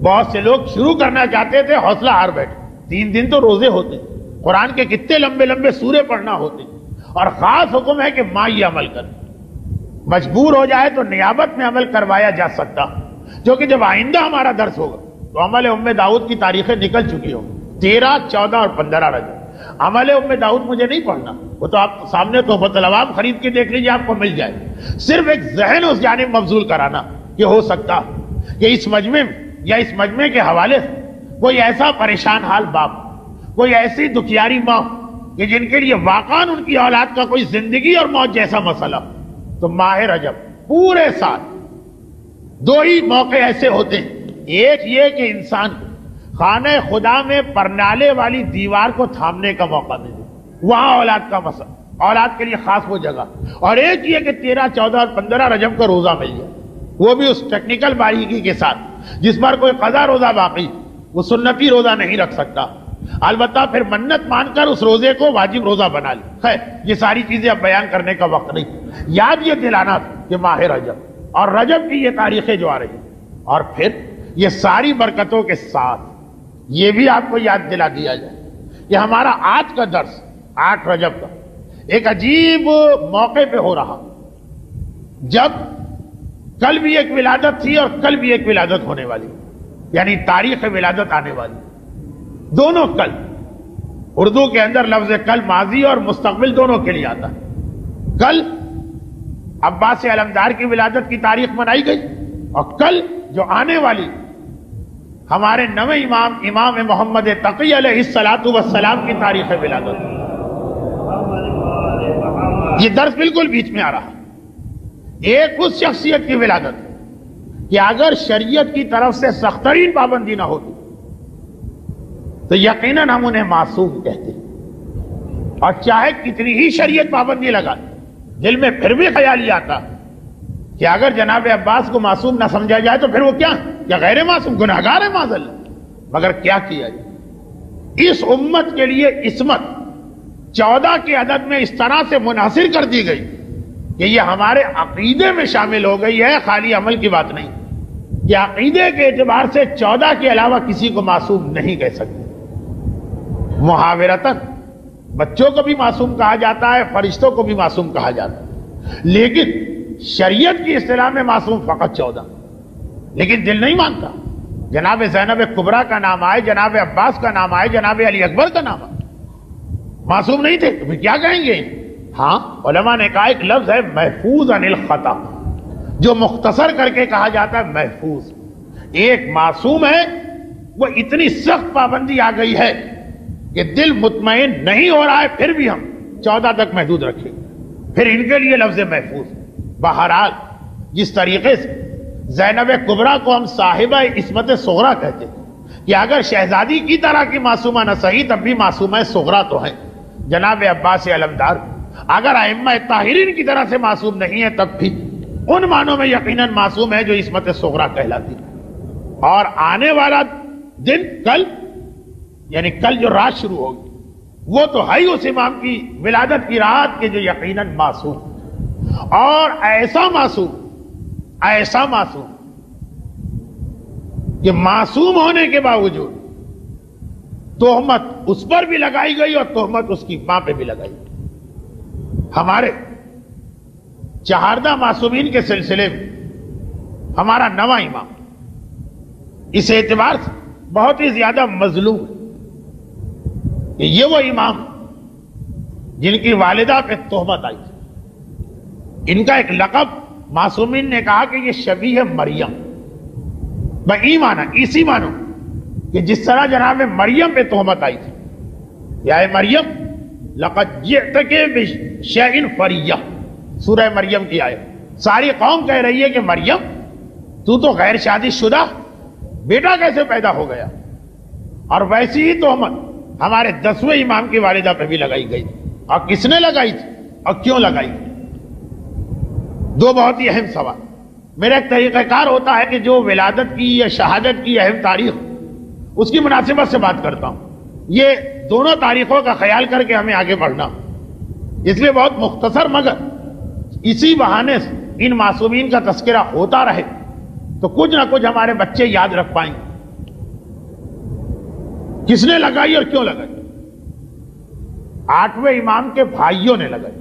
بہت سے لوگ شروع کرنا چاہتے تھے، حوصلہ ہار بیٹھے، 3 دن تو روزے ہوتے، قرآن کے کتنے لمبے لمبے سورے پڑھنا ہوتے، اور خاص حکم ہے کہ ماں یہ عمل کر، مجبور ہو جائے تو نیابت میں عمل کروایا جا سکتا، جو کہ جب آئندہ ہمارا درس ہوگا تو عمل ام داؤد کی تاریخیں نکل چکی ہوں، 13، 14 اور 15 رجب۔ عمل ام داؤد مجھے نہیں پڑھنا، وہ تو آپ سامنے تحفۃ العوام خرید کے دیکھ لیجیے، آپ کو مل جائے، صرف ایک ذہن اس جانب مبذول کرانا کہ ہو سکتا کہ اس مجمع میں یا اس مجمع کے حوالے سے کوئی ایسا پریشان حال باپ، کوئی ایسی دکھیاری ماں کہ جن کے لیے واقعاً ان کی اولاد کا کوئی زندگی اور موت جیسا مسئلہ، تو ماہ رجب پورے سال 2 ہی موقع ایسے ہوتے ہیں، ایک یہ کہ انسان خانہ خدا میں پرنالے والی دیوار کو تھامنے کا موقع دے دے، وہاں اولاد کا مسئلہ، اولاد کے لیے خاص وہ جگہ، اور ایک یہ کہ 13، 14 اور 15 رجب کا روزہ مل جائے، وہ بھی اس ٹیکنیکل باریکی کے ساتھ جس پر کوئی قضا روزہ باقی وہ سنتی روزہ نہیں رکھ سکتا، البتہ پھر منت مان کر اس روزے کو واجب روزہ بنا لے۔ خیر یہ ساری چیزیں اب بیان کرنے کا وقت نہیں، یاد یہ دلانا کہ ماہ رجب اور رجب کی یہ تاریخیں جو آ رہی ہیں اور پھر یہ ساری برکتوں کے ساتھ یہ بھی آپ کو یاد دلا دیا جائے کہ ہمارا آج کا درس 8 رجب کا ایک عجیب موقع پہ ہو رہا، جب کل بھی ایک ولادت تھی اور کل بھی ایک ولادت ہونے والی، یعنی تاریخ ولادت آنے والی، دونوں کل۔ اردو کے اندر لفظ کل ماضی اور مستقبل دونوں کے لیے آتا ہے۔ کل عباس علمدار کی ولادت کی تاریخ منائی گئی، اور کل جو آنے والی ہمارے نویں امام محمد تقی علیہ الصلوۃ والسلام کی تاریخ ولادت، یہ درس بالکل بیچ میں آ رہا۔ ایک اس شخصیت کی ولادت کہ اگر شریعت کی طرف سے سخت ترین پابندی نہ ہوتی تو یقیناً ہم انہیں معصوم کہتے، اور چاہے کتنی ہی شریعت پابندی لگا دل میں پھر بھی خیال یہ آتا کہ اگر جناب عباس کو معصوم نہ سمجھا جائے تو پھر وہ کیا غیر معصوم گناہگار ہے معاذ اللہ۔ مگر کیا کیا جائے، اس امت کے لیے عصمت 14 کے عدد میں اس طرح سے منحصر کر دی گئی کہ یہ ہمارے عقیدے میں شامل ہو گئی ہے، خالی عمل کی بات نہیں۔ یہ عقیدے کے اعتبار سے 14 کے علاوہ کسی کو معصوم نہیں کہہ سکتے۔ محاورتاً بچوں کو بھی معصوم کہا جاتا ہے، فرشتوں کو بھی معصوم کہا جاتا ہے، لیکن شریعت کی اصطلاح میں معصوم فقط 14۔ لیکن دل نہیں مانتا، جناب زینب کبریٰ کا نام آئے، جناب عباس کا نام آئے، جناب علی اکبر کا نام آئے، معصوم نہیں تھے تو پھر کیا کہیں گے؟ ہاں، علماء نے کہا ایک لفظ ہے محفوظ عن الخطا، جو مختصر کر کے کہا جاتا ہے محفوظ۔ ایک معصوم ہے، وہ اتنی سخت پابندی آ گئی ہے کہ دل مطمئن نہیں ہو رہا ہے، پھر بھی ہم 14 تک محدود رکھیں، پھر ان کے لیے لفظ محفوظ۔ بہرحال جس طریقے سے زینب کبریٰ کو ہم صاحبہ عصمت صغریٰ کہتے ہیں کہ اگر شہزادی کی طرح کی معصومہ نہ صحیح تب بھی معصومہ صغریٰ تو ہیں، جناب عباس علمدار اگر ائمہ طاہرین کی طرح سے معصوم نہیں ہے تب بھی ان معنوں میں یقیناً معصوم ہے جو عصمت صغریٰ کہلاتی ہے۔ اور آنے والا دن کل، یعنی کل جو رات شروع ہوگی، وہ تو ہے ہی اس امام کی ولادت کی رات کے جو یقیناً معصوم، اور ایسا معصوم کہ معصوم ہونے کے باوجود تہمت اس پر بھی لگائی گئی اور تہمت اس کی ماں پہ بھی لگائی گئی۔ ہمارے چہاردہ معصومین کے سلسلے میں ہمارا نواں امام اس اعتبار سے بہت ہی زیادہ مظلوم ہے کہ یہ وہ امام جن کی والدہ پہ تہمت آئی تھی۔ ان کا ایک لقب معصومین نے کہا کہ یہ شبیہ مریم، بئی معنی اسی معنی کہ جس طرح جناب مریم پہ تہمت آئی تھی، یا اے مریم لقد جئتک بشیء فریہ، سورہ مریم کی آیت۔ ساری قوم کہہ رہی ہے کہ مریم تو غیر شادی شدہ، بیٹا کیسے پیدا ہو گیا؟ اور ویسی ہی تہمت ہمارے 10ویں امام کی والدہ پہ بھی لگائی گئی، اور کس نے لگائی تھی اور کیوں لگائی تھی؟ دو بہت ہی اہم سوال۔ میرا ایک طریقہ کار ہوتا ہے کہ جو ولادت کی یا شہادت کی اہم تاریخ اس کی مناسبت سے بات کرتا ہوں، یہ دونوں تاریخوں کا خیال کر کے ہمیں آگے بڑھنا، اس لیے بہت مختصر، مگر اسی بہانے سے ان معصومین کا تذکرہ ہوتا رہے تو کچھ نہ کچھ ہمارے بچے یاد رکھ پائیں گے کس نے لگائی اور کیوں لگائی۔ 8ویں امام کے بھائیوں نے لگائی۔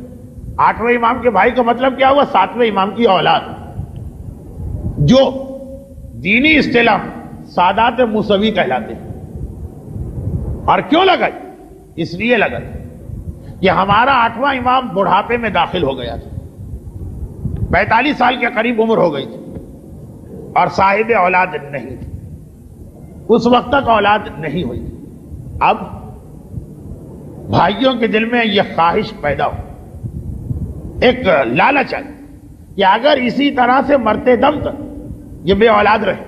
8ویں امام کے بھائی کا مطلب کیا ہوا؟ 7ویں امام کی اولاد، جو دینی اصطلاح سادات موسوی کہلاتے ہیں۔ اور کیوں لگائی؟ اس لیے لگائی کہ ہمارا 8واں امام بڑھاپے میں داخل ہو گیا تھا، 45 سال کے قریب عمر ہو گئی تھی، اور صاحب اولاد نہیں تھی، اس وقت تک اولاد نہیں ہوئی تھی۔ اب بھائیوں کے دل میں یہ خواہش پیدا ہو، ایک لالچ آئی کہ اگر اسی طرح سے مرتے دم تک یہ بے اولاد رہے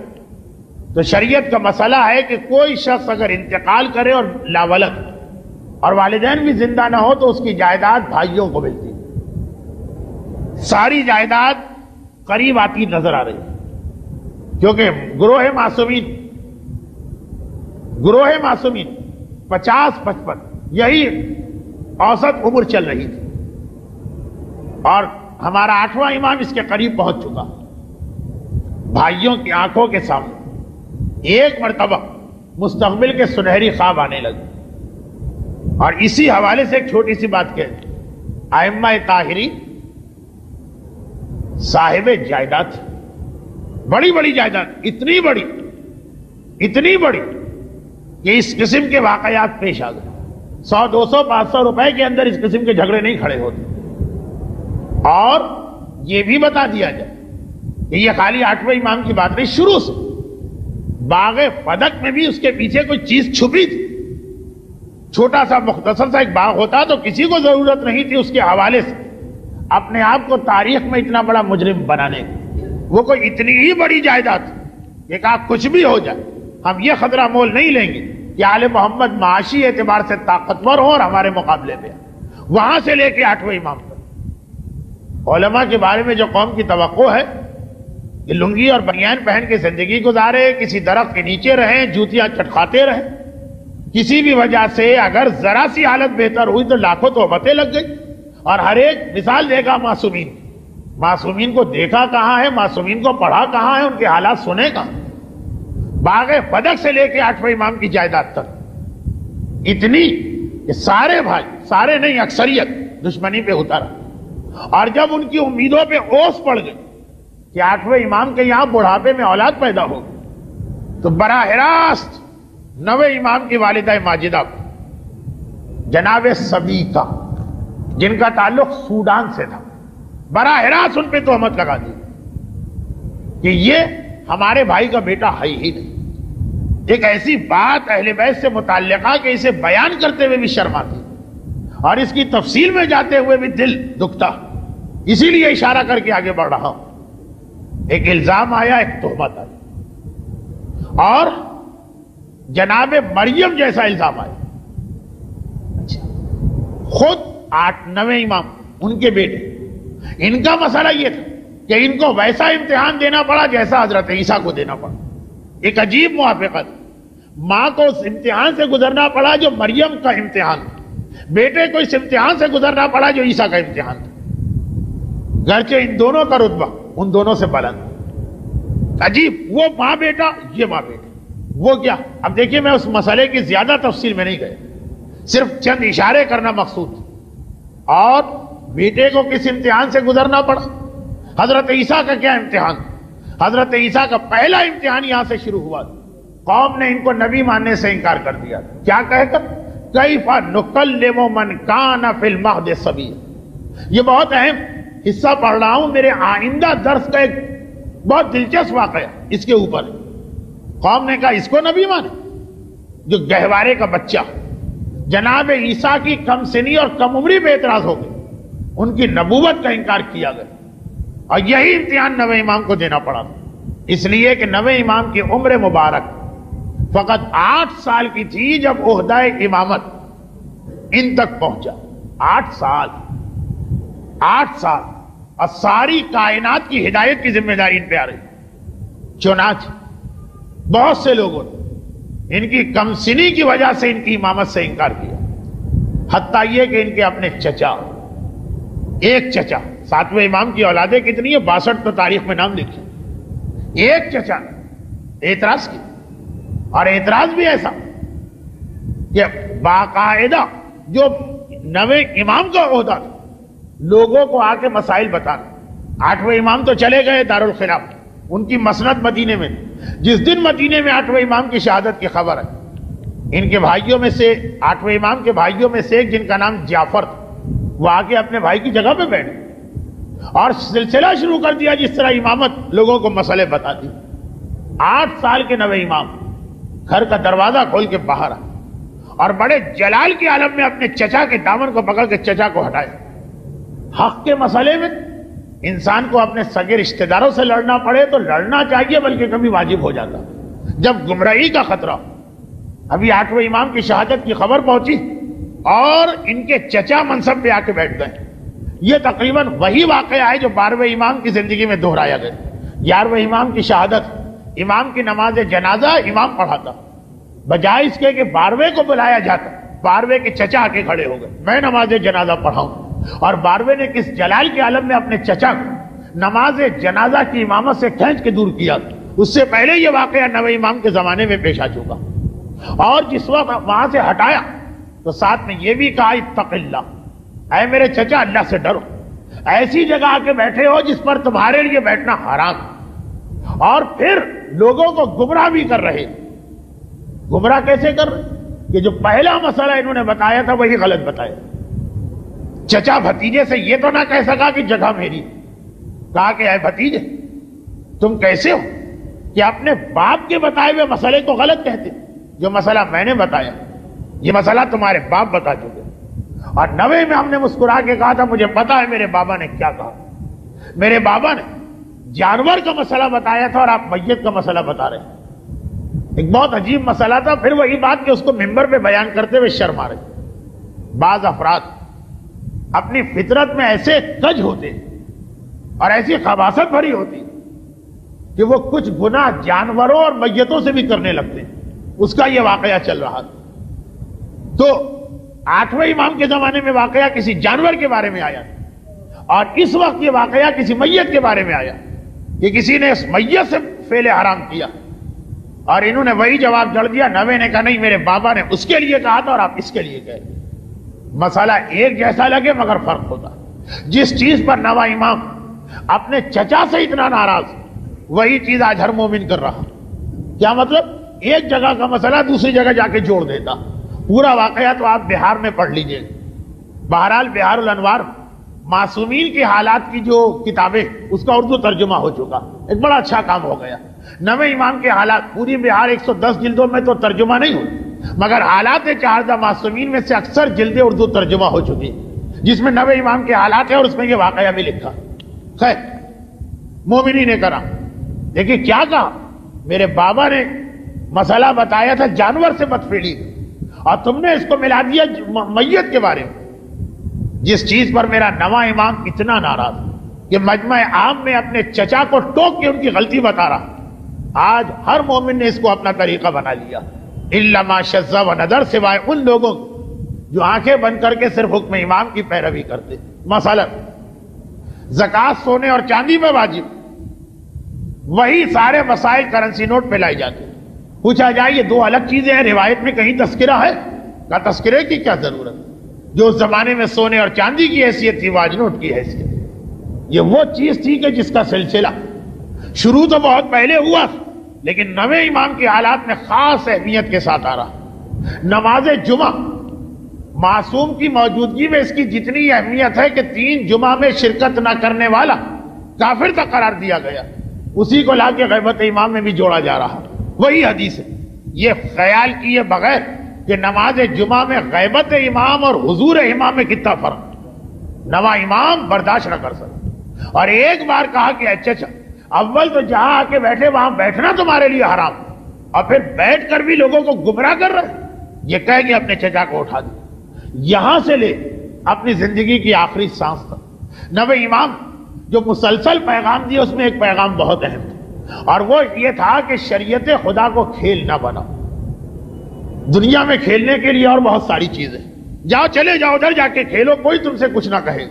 تو شریعت کا مسئلہ ہے کہ کوئی شخص اگر انتقال کرے اور لاولد اور والدین بھی زندہ نہ ہو تو اس کی جائیداد بھائیوں کو ملتی ہے۔ ساری جائیداد قریب آتی نظر آ رہی ہے، کیونکہ گروہ معصومین 50-55 یہی اوسط عمر چل رہی تھی، اور ہمارا 8واں امام اس کے قریب پہنچ چکا۔ بھائیوں کی آنکھوں کے سامنے ایک مرتبہ مستقبل کے سنہری خواب آنے لگے. اور اسی حوالے سے ایک چھوٹی سی بات کہہ، ائمہ طاہری صاحب جائیداد، بڑی بڑی جائیداد، اتنی بڑی کہ اس قسم کے واقعات پیش آ گئے. 100 200 500 روپے کے اندر اس قسم کے جھگڑے نہیں کھڑے ہوتے. اور یہ بھی بتا دیا جائے کہ یہ خالی 8ویں امام کی بات نہیں، شروع سے باغ فدق میں بھی اس کے پیچھے کوئی چیز چھپی تھی. چھوٹا سا مختصر سا ایک باغ ہوتا تو کسی کو ضرورت نہیں تھی اس کے حوالے سے اپنے آپ کو تاریخ میں اتنا بڑا مجرم بنانے کی. وہ کوئی اتنی ہی بڑی جائیداد تھی کہ کچھ بھی ہو جائے ہم یہ خطرہ مول نہیں لیں گے کہ آل محمد معاشی اعتبار سے طاقتور ہو اور ہمارے مقابلے میں. وہاں سے لے کے 8ویں امام تک علماء کے بارے میں جو قوم کی توقع ہے کہ لنگی اور بنیان پہن کے زندگی گزارے، کسی درخت کے نیچے رہیں، جوتیاں چٹکھاتے رہیں، کسی بھی وجہ سے اگر ذرا سی حالت بہتر ہوئی تو لاکھوں تہمتیں لگ گئی. اور ہر ایک مثال دے گا معصومین کو دیکھا کہاں ہے، معصومین کو پڑھا کہاں ہے، ان کے حالات سنے کہاں. باغ فدق سے لے کے 8ویں امام کی جائیداد تک اتنی کہ سارے بھائی، سارے نہیں اکثریت دشمنی پہ اترا. اور جب ان کی امیدوں پہ اوس پڑ گئی کہ 8ویں امام کے یہاں بڑھاپے میں اولاد پیدا ہو تو براہ راست 9ویں امام کی والدہ ماجدہ جناب سبیکہ، جن کا تعلق سوڈان سے تھا، براہ راست ان پہ تہمت لگا دی کہ یہ ہمارے بھائی کا بیٹا ہے ہی نہیں. ایک ایسی بات اہل بیت سے متعلقہ کہ اسے بیان کرتے ہوئے بھی شرم آتی اور اس کی تفصیل میں جاتے ہوئے بھی دل دکھتا. اسی لیے اشارہ کر کے آگے بڑھ رہا ہوں. ایک الزام آیا، ایک تہمت آئی، اور جناب مریم جیسا الزام آیا. خود 9ویں امام ان کے بیٹے، ان کا مسئلہ یہ تھا کہ ان کو ویسا امتحان دینا پڑا جیسا حضرت عیسیٰ کو دینا پڑا. ایک عجیب موافقت. ماں کو اس امتحان سے گزرنا پڑا جو مریم کا امتحان تھا، بیٹے کو اس امتحان سے گزرنا پڑا جو عیسیٰ کا امتحان تھا. گرچہ ان دونوں کا رتبہ ان دونوں سے بلند. عجیب، وہ ماں بیٹا، یہ ماں بیٹا. وہ کیا؟ اب دیکھیے، میں اس مسئلے کی زیادہ تفصیل میں نہیں گیا، صرف چند اشارے کرنا مقصود. اور بیٹے کو کس امتحان سے گزرنا پڑا؟ حضرت عیسیٰ کا کیا امتحان؟ حضرت عیسیٰ کا پہلا امتحان یہاں سے شروع ہوا. قوم نے ان کو نبی ماننے سے انکار کر دیا. کیا کہہ کر؟ کیف نکلم من کان فی المہد صبیا. یہ بہت اہم حصہ پڑھ رہا ہوں، میرے آئندہ درس کا ایک بہت دلچسپ واقعہ اس کے اوپر. قوم نے کہا اس کو نبی مانے جو گہوارے کا بچہ. جناب عیسیٰ کی کم سنی اور کم عمری پہ اعتراض ہو گئی، ان کی نبوت کا انکار کیا گیا. اور یہی امتحان 9ویں امام کو دینا پڑا، اس لیے کہ 9ویں امام کی عمر مبارک فقط 8 سال کی تھی جب عہدہ امامت ان تک پہنچا. 8 سال اور ساری کائنات کی ہدایت کی ذمہ داری ان پہ آ رہی. چنانچہ بہت سے لوگوں نے ان کی کم سنی کی وجہ سے ان کی امامت سے انکار کیا. حتیٰ یہ کہ ان کے اپنے چچا، ایک چچا، 7ویں امام کی اولادیں کتنی ہیں؟ 62 تو تاریخ میں نام لکھے. ایک چچا نے اعتراض کیا، اور اعتراض بھی ایسا کہ باقاعدہ جو 9ویں امام کا عہدہ تھا لوگوں کو آ کے مسائل بتانا. 8ویں امام تو چلے گئے دارالخلاف، ان کی مسند مدینے میں. جس دن مدینے میں 8ویں امام کی شہادت کی خبر ہے، ان کے بھائیوں میں سے 8ویں امام کے بھائیوں میں سے ایک جن کا نام جعفر تھا، وہ آ کے اپنے بھائی کی جگہ پہ بیٹھ اور سلسلہ شروع کر دیا جس طرح امامت لوگوں کو مسئلے بتاتی. 8 سال کے 9ویں امام گھر کا دروازہ کھول کے باہر آئے اور بڑے جلال کے عالم میں اپنے چچا کے دامن کو پکڑ کے چچا کو ہٹائے. حق کے مسئلے میں انسان کو اپنے سگے رشتہ داروں سے لڑنا پڑے تو لڑنا چاہیے، بلکہ کبھی واجب ہو جاتا جب گمراہی کا خطرہ. ابھی 8ویں امام کی شہادت کی خبر پہنچی اور ان کے چچا منصب پہ آ کے بیٹھ گئے. یہ تقریباً وہی واقعہ ہے جو 12ویں امام کی زندگی میں دہرایا گیا. 11ویں امام کی شہادت، امام کی نماز جنازہ امام پڑھاتا، بجائے اس کے کہ 12ویں کو بلایا جاتا، 12ویں کے چچا آ کے کھڑے ہو گئے، میں نماز جنازہ پڑھاؤں. اور 12ویں نے کس جلال کے عالم میں اپنے چچا کو نماز جنازہ کی امامت سے کھینچ کے دور کیا. اس سے پہلے یہ واقعہ نویں امام کے زمانے میں پیش آ چکا. اور جس وقت وہاں سے ہٹایا تو ساتھ میں یہ بھی کہا اتق اللہ، اے میرے چچا اللہ سے ڈرو. ایسی جگہ آ کے بیٹھے ہو جس پر تمہارے لیے بیٹھنا حرام، اور پھر لوگوں کو گمراہ بھی کر رہے. گمراہ کیسے کر رہے کہ جو پہلا مسئلہ انہوں نے بتایا تھا وہی غلط بتایا. چچا بھتیجے سے یہ تو نہ کہہ سکا کہ جگہ میری، کہا کہ اے بھتیجے تم کیسے ہو کہ اپنے باپ کے بتائے ہوئے مسئلے کو غلط کہتے. جو مسئلہ میں نے بتایا یہ مسئلہ تمہارے باپ بتا چکے. اور نویں میں ہم نے مسکرا کے کہا تھا مجھے پتا ہے میرے بابا نے کیا کہا. میرے بابا نے جانور کا مسئلہ بتایا تھا اور آپ میت کا مسئلہ بتا رہے ہیں. ایک بہت عجیب مسئلہ تھا. پھر وہی بات کہ اس کو ممبر پہ بیان کرتے ہوئے شرم آ رہی. بعض افراد اپنی فطرت میں ایسے کج ہوتے اور ایسی خباثت بھری ہوتی کہ وہ کچھ گناہ جانوروں اور میتوں سے بھی کرنے لگتے. اس کا یہ واقعہ چل رہا تھا. تو 8ویں امام کے زمانے میں واقعہ کسی جانور کے بارے میں آیا اور اس وقت یہ واقعہ کسی میت کے بارے میں آیا کہ کسی نے اس میت سے فعل حرام کیا. اور انہوں نے وہی جواب جڑ دیا. نویں نے کہا نہیں میرے بابا نے اس کے لیے کہا تھا اور آپ اس کے لیے کہے. مسئلہ ایک جیسا لگے مگر فرق ہوتا. جس چیز پر نواں امام اپنے چچا سے اتنا ناراض وہی چیز آج ہر مومن کر رہا. کیا مطلب؟ ایک جگہ کا مسئلہ دوسری جگہ جا کے جوڑ دیتا. پورا واقعہ تو آپ بہار میں پڑھ لیجئے. بہرحال بہار الانوار معصومین کی حالات کی جو کتابیں اس کا اردو ترجمہ ہو چکا. ایک بڑا اچھا کام ہو گیا. نویں امام کے حالات پوری بہار 110 جلدوں میں تو ترجمہ نہیں ہوئی مگر حالات چہاردہ معصومین میں سے اکثر جلدیں اردو ترجمہ ہو چکی جس میں نویں امام کے حالات ہیں اور اس میں یہ واقعہ بھی لکھا. خیر مومنین نے کرا دیکھیے کیا کہا. میرے بابا نے مسئلہ بتایا تھا جانور سے بدفعلی اور تم نے اس کو ملا دیا میت کے بارے میں. جس چیز پر میرا نواں امام اتنا ناراض کہ مجمع عام میں اپنے چچا کو ٹوک کے ان کی غلطی بتا رہا. آج ہر مومن نے اس کو اپنا طریقہ بنا لیا. الا ما شذ و ندر، سوائے ان لوگوں جو آنکھیں بند کر کے صرف حکم امام کی پیروی کرتے. مثلا زکوٰۃ سونے اور چاندی میں واجب، وہی سارے مسائل کرنسی نوٹ پہ لائے جاتے. پوچھا جائے یہ دو الگ چیزیں ہیں، روایت میں کہیں تذکرہ ہے؟ کا تذکرے کی کیا ضرورت؟ جو اس زمانے میں سونے اور چاندی کی حیثیت تھی واج نوٹ کی حیثیت. یہ وہ چیز تھی کہ جس کا سلسلہ شروع تو بہت پہلے ہوا لیکن نویں امام کی حالات میں خاص اہمیت کے ساتھ آ رہا. نماز جمعہ معصوم کی موجودگی میں اس کی جتنی اہمیت ہے کہ 3 جمعہ میں شرکت نہ کرنے والا کافر تک قرار دیا گیا، اسی کو لا کے غیبت امام میں بھی جوڑا جا رہا. وہی حدیث ہے. یہ خیال کیے بغیر کہ نماز جمعہ میں غیبت امام اور حضور امام میں کتنا فرق. نواں امام برداشت نہ کر سکتا اور ایک بار کہا کہ اچھا اول تو جہاں آ کے بیٹھے وہاں بیٹھنا تمہارے لیے حرام اور پھر بیٹھ کر بھی لوگوں کو گمراہ کر رہے. یہ کہہ کے اپنے چچا کو اٹھا دیا. یہاں سے لے اپنی زندگی کی آخری سانس تک نویں امام جو مسلسل پیغام دیا اس میں ایک پیغام بہت اہم تھا اور وہ یہ تھا کہ شریعت خدا کو کھیل نہ بناؤ. دنیا میں کھیلنے کے لیے اور بہت ساری چیزیں، جاؤ چلے جاؤ ادھر جا کے کھیلو، کوئی تم سے کچھ نہ کہے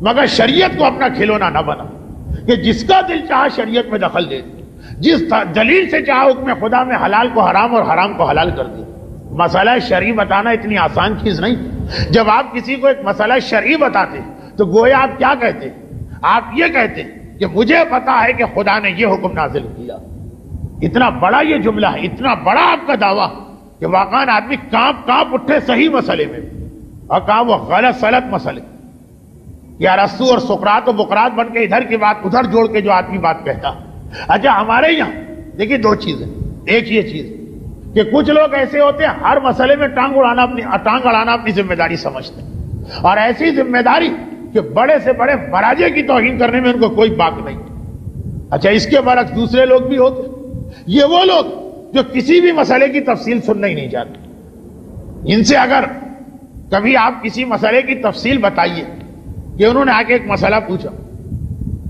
مگر شریعت کو اپنا کھلونا نہ بنا کہ جس کا دل چاہا شریعت میں دخل دے دے، جس دلیل سے چاہا حکم خدا میں حلال کو حرام اور حرام کو حلال کر دیا. مسئلہ شرعی بتانا اتنی آسان چیز نہیں. جب آپ کسی کو ایک مسئلہ شرعی بتاتے تو گویا آپ کیا کہتے؟ آپ یہ کہتے کہ مجھے پتا ہے کہ خدا نے یہ حکم نازل کیا. اتنا بڑا یہ جملہ ہے، اتنا بڑا آپ کا دعویٰ کہ واقعاً آدمی کانپ اٹھے صحیح مسئلے میں اور کہا وہ غلط سلط مسئلے. یا ارسطو اور سقراط و بقراط بن کے ادھر کی بات ادھر جوڑ کے جو آدمی بات کہتا. اچھا ہمارے یہاں دیکھیے 2 چیزیں. ایک یہ چیز کہ کچھ لوگ ایسے ہوتے ہیں ہر مسئلے میں ٹانگ اڑانا اپنی ذمہ داری سمجھتے ہیں اور ایسی ذمہ داری کہ بڑے سے بڑے مراجع کی توہین کرنے میں ان کو کوئی باک نہیں. اچھا اس کے برعکس دوسرے لوگ بھی ہوتے. یہ وہ لوگ جو کسی بھی مسئلے کی تفصیل سننا ہی نہیں چاہتے. ان سے اگر کبھی آپ کسی مسئلے کی تفصیل بتائیے کہ انہوں نے آ کے ایک مسئلہ پوچھا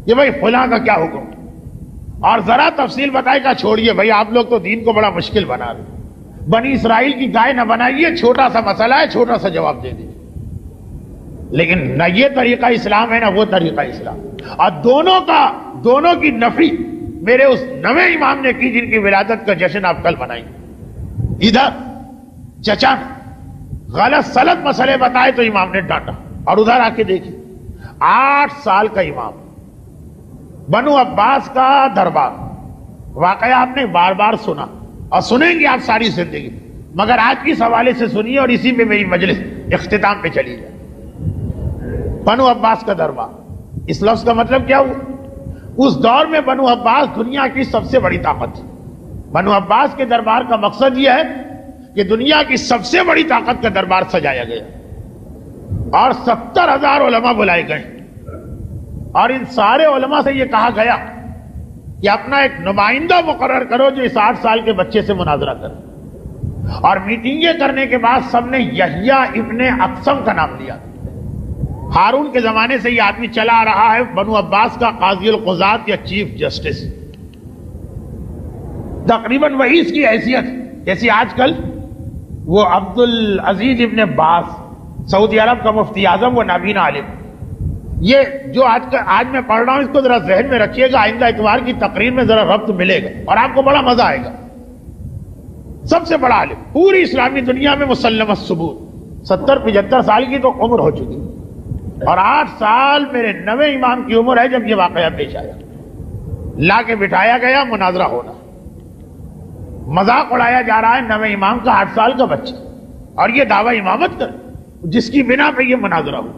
کہ بھائی فلاں کا کیا حکم اور ذرا تفصیل بتائے گا چھوڑیے بھائی آپ لوگ تو دین کو بڑا مشکل بنا رہے. بنی اسرائیل کی گائے نہ بنائیے، چھوٹا سا مسئلہ ہے چھوٹا سا جواب دے دیجیے. لیکن نہ یہ طریقہ اسلام ہے نہ وہ طریقہ اسلام. اور دونوں کی نفی میرے اس نویں امام نے کی جن کی ولادت کا جشن آپ کل منائیں. ادھر چچا غلط سلط مسئلے بتائے تو امام نے ڈانٹا, اور ادھر آ کے دیکھیں 8 سال کا امام, بنو عباس کا دربار. واقعہ آپ نے بار بار سنا اور سنیں گے آپ ساری زندگی, مگر آج کی حوالے سے سنیے اور اسی پہ میری مجلس اختتام پہ چلی جائے. بنو عباس کا دربار, اس لفظ کا مطلب کیا ہوا؟ اس دور میں بنو عباس دنیا کی سب سے بڑی طاقت تھی. بنو عباس کے دربار کا مقصد یہ ہے کہ دنیا کی سب سے بڑی طاقت کا دربار سجایا گیا اور 70,000 علماء بلائے گئے, اور ان سارے علماء سے یہ کہا گیا کہ اپنا ایک نمائندہ مقرر کرو جو اس 8 سال کے بچے سے مناظرہ کرے. اور میٹنگیں کرنے کے بعد سب نے یحییٰ ابن اقسم کا نام لیا. ہارون کے زمانے سے یہ آدمی چلا آ رہا ہے, بنو عباس کا قاضی القضات یا چیف جسٹس. تقریباً وہی اس کی حیثیت جیسی آج کل وہ عبد العزیز ابن باز سعودی عرب کا مفتی اعظم و نابینا عالم. یہ جو آج میں پڑھ رہا ہوں اس کو ذرا ذہن میں رکھیے گا, آئندہ اتوار کی تقریر میں ذرا ربط ملے گا اور آپ کو بڑا مزہ آئے گا. سب سے بڑا عالم پوری اسلامی دنیا میں مسلم الثبوت, 70-75 سال کی تو عمر ہو چکی, اور 8 سال میرے نویں امام کی عمر ہے جب یہ واقعہ پیش آیا. لا کے بٹھایا گیا, مناظرہ ہونا, مذاق اڑایا جا رہا ہے نویں امام کا 8 سال کا بچہ, اور یہ دعویٰ امامت کر جس کی بنا پہ یہ مناظرہ ہو.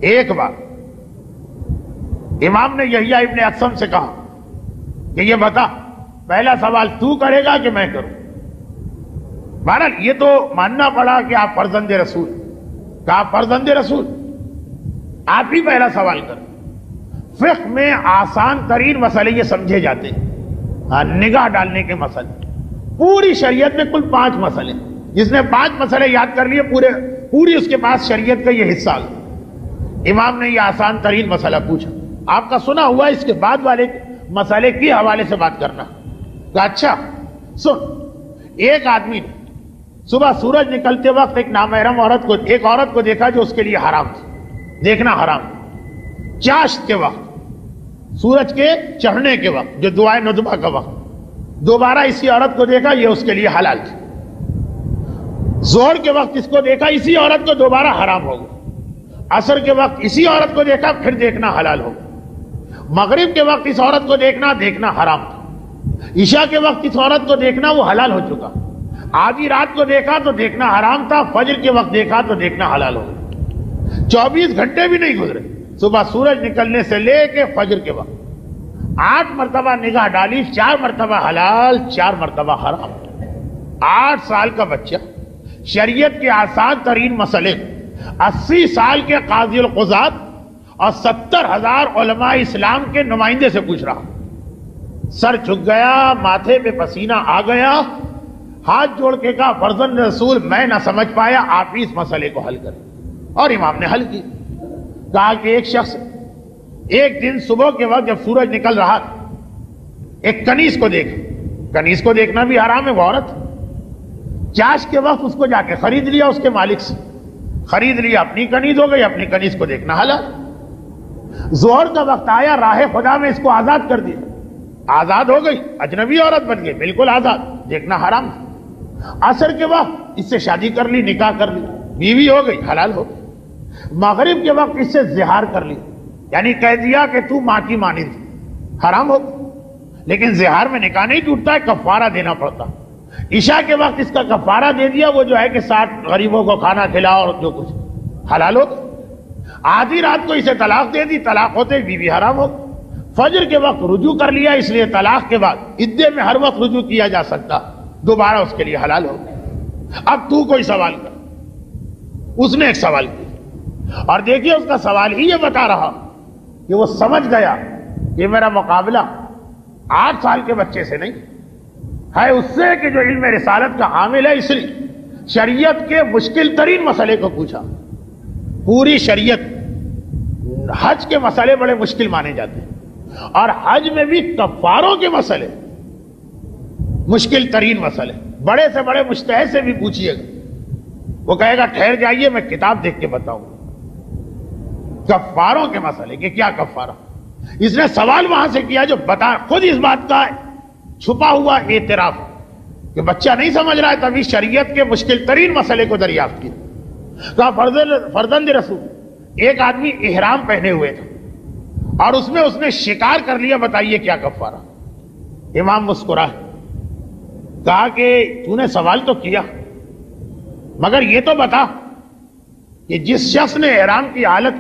ایک بار امام نے یحییٰ ابن اقسم سے کہا کہ یہ بتا پہلا سوال تو کرے گا کہ میں کروں. بہرحال یہ تو ماننا پڑا کہ آپ فرزند رسول, کہا فرزند رسول آپ ہی پہلا سوال کریں. فقہ میں آسان ترین مسئلے یہ سمجھے جاتے ہیں, نگاہ ڈالنے کے مسئلے. پوری شریعت میں کل 5 مسئلے, جس نے 5 مسئلے یاد کر لیے پوری اس کے پاس شریعت کا یہ حصہ. امام نے یہ آسان ترین مسئلہ پوچھا, آپ کا سنا ہوا اس کے بعد والے مسئلے کے حوالے سے بات کرنا. کہا اچھا سن, ایک آدمی نے صبح سورج نکلتے وقت ایک نامحرم ایک عورت کو دیکھا جو اس کے لیے حرام تھی, دیکھنا حرام. چاشت کے وقت, سورج کے چڑھنے کے وقت جو دعائے ندبہ کا وقت, دوبارہ اسی عورت کو دیکھا, یہ اس کے لیے حلال تھی. ظہر کے وقت اس کو دیکھا, اسی عورت کو دوبارہ حرام ہوگا. عصر کے وقت اسی عورت کو دیکھا, پھر دیکھنا حلال ہوگا. مغرب کے وقت اس عورت کو دیکھنا حرام تھا. عشاء کے وقت اس عورت کو دیکھنا وہ حلال ہو چکا. آدھی رات کو دیکھا تو دیکھنا حرام تھا, فجر کے وقت دیکھا تو دیکھنا حلال ہوگا. 24 گھنٹے بھی نہیں گزرے صبح سورج نکلنے سے لے کے فجر کے وقت, 8 مرتبہ نگاہ ڈالی, 4 مرتبہ حلال, 4 مرتبہ حرام. 8 سال کا بچہ شریعت کے آسان ترین مسئلے 80 سال کے قاضی القضات اور 70,000 علماء اسلام کے نمائندے سے پوچھ رہا. سر جھک گیا, ماتھے پہ پسینہ آ گیا, ہاتھ جوڑ کے کہا فرزند رسول میں نہ سمجھ پایا, آپ ہی اس مسئلے کو حل کریں. اور امام نے حل کی. کہا کہ ایک شخص ایک دن صبح کے وقت جب سورج نکل رہا ایک کنیز کو دیکھا. کنیز کو دیکھنا بھی حرام ہے, وہ عورت. چاش کے وقت اس کو جا کے خرید لیا, اس کے مالک سے خرید لیا, اپنی کنیز ہو گئی, اپنی کنیز کو دیکھنا حلال. ظہر کا وقت آیا, راہ خدا میں اس کو آزاد کر دیا, آزاد ہو گئی, اجنبی عورت بن گئی, بالکل آزاد, دیکھنا حرام تھا. عصر کے وقت اس سے شادی کر لی, نکاح کر لی, بیوی ہو گئی, حلال ہو گئی. مغرب کے وقت اس سے زہار کر لی, یعنی کہہ دیا کہ تو ماں کی مانند, حرام ہو گئی. لیکن زہار میں نکاح نہیں ٹوٹتا ہے, کفارہ دینا پڑتا. عشاء کے وقت اس کا کفارہ دے دیا, وہ جو ہے کہ 60 غریبوں کو کھانا کھلاؤ اور جو کچھ, حلال ہو گئی. آدھی رات کو اسے طلاق دے دی, طلاق ہوتے بیوی حرام ہو گئی. فجر کے وقت رجوع کر لیا, اس لیے طلاق کے بعد عدے میں ہر وقت رجوع کیا جا سکتا, دوبارہ اس کے لیے حلال ہو گئی. اب تو کوئی سوال کر. اس نے ایک سوال کیا, اور دیکھیے اس کا سوال ہی یہ بتا رہا کہ وہ سمجھ گیا کہ میرا مقابلہ 8 سال کے بچے سے نہیں ہے, اس سے کہ جو علم رسالت کا حامل ہے. اس لیے شریعت کے مشکل ترین مسئلے کو پوچھا. پوری شریعت حج کے مسئلے بڑے مشکل مانے جاتے ہیں, اور حج میں بھی کفاروں کے مسئلے مشکل ترین مسئلے. بڑے سے بڑے مجتہد سے بھی پوچھیے گا, وہ کہے گا ٹھہر جائیے میں کتاب دیکھ کے بتاؤں. کفاروں کے مسئلے کہ کیا کفارہ. اس نے سوال وہاں سے کیا جو بتا خود اس بات کا چھپا ہوا اعتراف کہ بچہ نہیں سمجھ رہا ہے, تبھی شریعت کے مشکل ترین مسئلے کو دریافت کیا. کہا فرزند رسول, ایک آدمی احرام پہنے ہوئے تھا اور اس نے شکار کر لیا, بتائیے کیا کفارہ. امام مسکرا, کہا کہ تو نے سوال تو کیا, مگر یہ تو بتا کہ جس شخص نے احرام کی حالت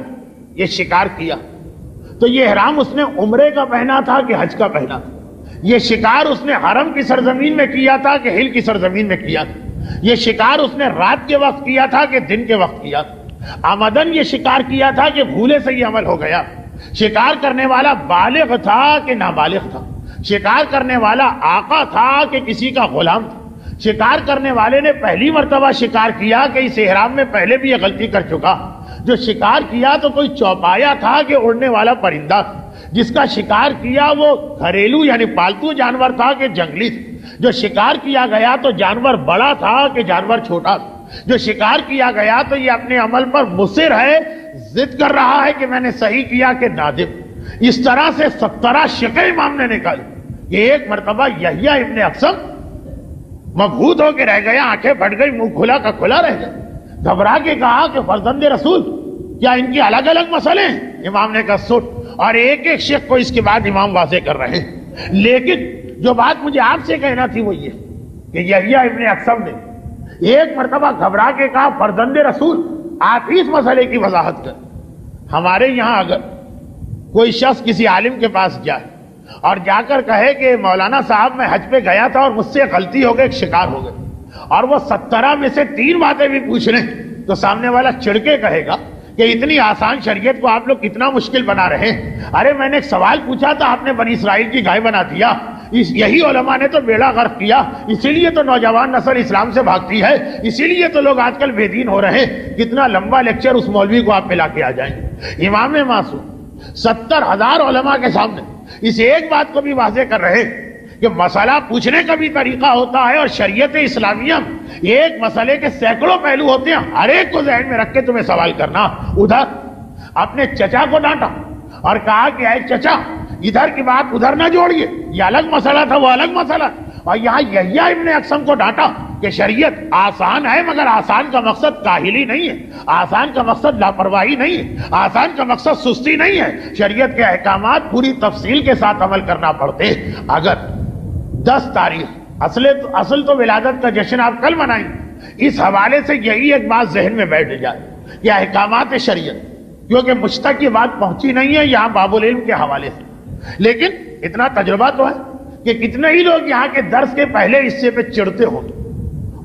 یہ شکار کیا تو یہ احرام اس نے عمرے کا پہنا تھا کہ حج کا پہنا تھا؟ یہ شکار اس نے حرم کی سرزمین میں کیا تھا کہ ہل کی سرزمین میں کیا تھا؟ یہ شکار اس نے رات کے وقت کیا تھا کہ دن کے وقت کیا تھا؟ آمدن یہ شکار کیا تھا کہ بھولے سے یہ عمل ہو گیا؟ شکار کرنے والا بالغ تھا کہ نابالغ تھا؟ شکار کرنے والا آقا تھا کہ کسی کا غلام تھا؟ شکار کرنے والے نے پہلی مرتبہ شکار کیا کہ اس احرام میں پہلے بھی یہ غلطی کر چکا؟ جو شکار کیا تو کوئی چوپایا تھا کہ اڑنے والا پرندہ تھا؟ جس کا شکار کیا وہ گھریلو یعنی پالتو جانور تھا کہ جنگلی تھا؟ جو شکار کیا گیا تو جانور بڑا تھا کہ جانور چھوٹا تھا؟ جو شکار کیا گیا تو یہ اپنے عمل پر مصر ہے, ضد کر رہا ہے کہ میں نے صحیح کیا کہ نادم. اس طرح سے 17 شقیں امام نے نکالی. یہ ایک مرتبہ یحییٰ ابن اقسم مبہوت ہو کے رہ گیا, آنکھیں پھٹ گئی, منہ کھلا کا کھلا رہ گیا. گھبرا کے کہا کہ فرزند رسول کیا ان کی الگ الگ مسئلے ہیں؟ امام نے کہا سٹ, اور ایک ایک شیخ کو اس کے بعد امام واضح کر رہے ہیں. لیکن جو بات مجھے آپ سے کہنا تھی وہ یہ کہ یحییٰ ابن اقسم نے ایک مرتبہ گھبرا کے کہا فرزند رسول آپ اس مسئلے کی وضاحت کر. ہمارے یہاں اگر کوئی شخص کسی عالم کے پاس جائے اور جا کر کہے کہ مولانا صاحب میں حج پہ گیا تھا اور مجھ سے غلطی ہو گئی, ایک شکار ہو گئی, اور وہ 17 میں سے 3 باتیں بھی پوچھ لیں تو سامنے والا چڑھ کے کہے گا کہ اتنی آسان شریعت کو آپ لوگ کتنا مشکل بنا رہے ہیں. ارے میں نے ایک سوال پوچھا تھا, آپ نے بنی اسرائیل کی گائے بنا دیا. یہی علماء نے تو بیڑا غرق کیا, اسی لیے تو نوجوان نسل اسلام سے بھاگتی ہے, اسی لیے تو لوگ آج کل بے دین ہو رہے ہیں. کتنا لمبا لیکچر اس مولوی کو آپ پلا کے آ جائیں. امام معصوم 70,000 علماء کے سامنے اس ایک بات کو بھی واضح کر رہے کہ مسئلہ پوچھنے کا بھی طریقہ ہوتا ہے, اور شریعت اسلامیہ ایک مسئلے کے سینکڑوں پہلو ہوتے ہیں. ہر ایک کو ذہن میں رکھ کے تمہیں سوال کرنا. ادھر اپنے چچا کو ڈانٹا اور کہا کہ اے چچا ادھر کی بات ادھر نہ جوڑیے, یہ الگ مسئلہ تھا وہ الگ مسئلہ. اور یہاں یحییٰ ابن اقسم کو ڈانٹا کہ شریعت آسان ہے, مگر آسان کا مقصد کاہلی نہیں ہے, آسان کا مقصد لاپرواہی نہیں ہے, آسان کا مقصد سستی نہیں ہے. شریعت کے احکامات پوری تفصیل کے ساتھ عمل کرنا پڑتے. اگر 10 تاریخ اصل تو ولادت کا جشن آپ کل منائیں, اس حوالے سے یہی ایک بات ذہن میں بیٹھ جائے کہ احکامات شریعت, کیونکہ مجھ تک یہ بات پہنچی نہیں ہے یہاں باب العلم کے حوالے سے, لیکن اتنا تجربہ تو ہے کہ کتنے ہی لوگ یہاں کے درس کے پہلے حصے پہ چڑھتے ہوں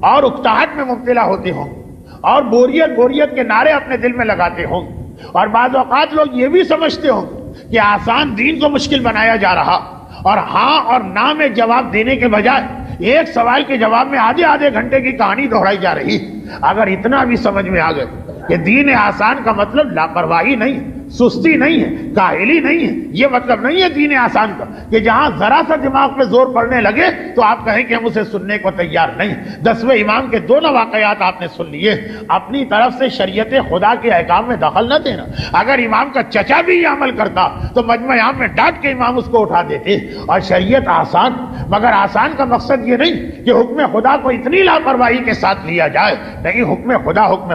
اور اکتاہٹ میں مبتلا ہوتے ہوں اور بوریت کے نعرے اپنے دل میں لگاتے ہوں, اور بعض اوقات لوگ یہ بھی سمجھتے ہوں کہ آسان دین کو مشکل بنایا جا رہا, اور ہاں اور نہ میں جواب دینے کے بجائے ایک سوال کے جواب میں آدھے گھنٹے کی کہانی دہرائی جا رہی. اگر اتنا بھی سمجھ میں آ گئے کہ دین آسان کا مطلب لاپرواہی نہیں, سستی نہیں ہے, کاہلی نہیں ہے, یہ مطلب نہیں ہے دین آسان کا کہ جہاں ذرا سا دماغ پہ زور پڑنے لگے تو آپ کہیں کہ ہم اسے سننے کو تیار نہیں. 10ویں امام کے 2 واقعات آپ نے سن لیے. اپنی طرف سے شریعت خدا کے احکام میں دخل نہ دینا. اگر امام کا چچا بھی یہ عمل کرتا تو مجمع عام میں ڈانٹ کے امام اس کو اٹھا دیتے. اور شریعت آسان, مگر آسان کا مقصد یہ نہیں کہ حکم خدا کو اتنی لاپرواہی کے ساتھ لیا جائے. نہیں, حکم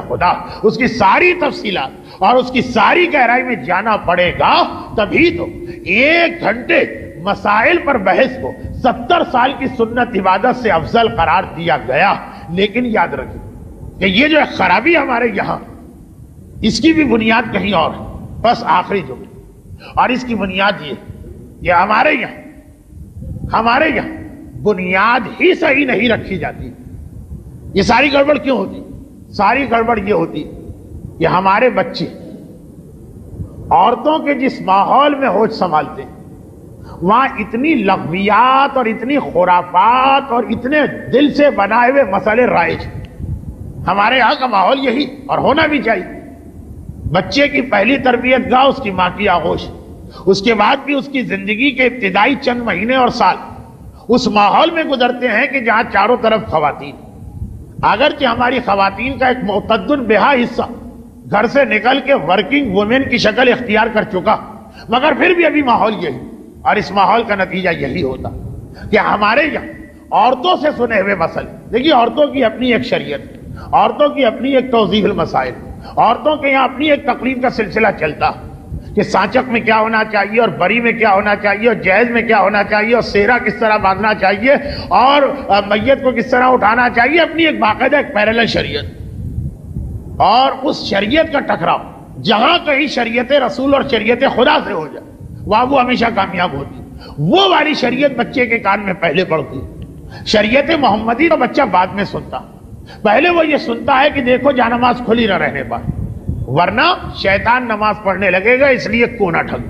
خدا اس کی ساری تفصیلات اور اس کی ساری گہرائی میں جانا پڑے گا. تبھی تو 1 گھنٹے مسائل پر بحث کو 70 سال کی سنت عبادت سے افضل قرار دیا گیا. لیکن یاد رکھیں کہ یہ جو خرابی ہمارے یہاں, اس کی بھی بنیاد کہیں اور ہے. بس آخری جملہ, اور اس کی بنیاد یہ ہمارے یہاں بنیاد ہی صحیح نہیں رکھی جاتی. یہ ساری گڑبڑ کیوں ہوتی؟ ساری گڑبڑ یہ ہوتی کہ ہمارے بچے عورتوں کے جس ماحول میں ہوش سنبھالتے ہیں وہاں اتنی لغویات اور اتنی خرافات اور اتنے دل سے بنائے ہوئے مسئلے رائج. ہمارے یہاں کا ماحول یہی اور ہونا بھی چاہیے. بچے کی پہلی تربیت گاہ اس کی ماں کی آغوش, اس کے بعد بھی اس کی زندگی کے ابتدائی چند مہینے اور سال اس ماحول میں گزرتے ہیں کہ جہاں چاروں طرف خواتین. اگرچہ ہماری خواتین کا ایک معتدل بہا حصہ گھر سے نکل کے ورکنگ وومن کی شکل اختیار کر چکا، مگر پھر بھی ابھی ماحول یہی، اور اس ماحول کا نتیجہ یہی ہوتا کہ ہمارے یہاں عورتوں سے سنے ہوئے مسئلے، دیکھیے عورتوں کی اپنی ایک شریعت، عورتوں کی اپنی ایک توضیح المسائل، عورتوں کے یہاں اپنی ایک تقریب کا سلسلہ چلتا کہ سانچک میں کیا ہونا چاہیے اور بری میں کیا ہونا چاہیے اور جہیز میں کیا ہونا چاہیے اور سہرا کس طرح باندھنا چاہیے اور میت کو کس طرح اٹھانا چاہیے، اپنی ایک باقاعدہ ایک پیرالل شریعت۔ اور اس شریعت کا ٹکراؤ جہاں کہیں شریعت رسول اور شریعت خدا سے ہو جائے وہاں وہ ہمیشہ کامیاب ہوتی، وہ والی شریعت بچے کے کان میں پہلے پڑتی، شریعت محمدی تو بچہ بعد میں سنتا، پہلے وہ یہ سنتا ہے کہ دیکھو جانماز کھلی نہ رہنے پائے ورنہ شیطان نماز پڑھنے لگے گا، اس لیے کو نہ ٹھگ۔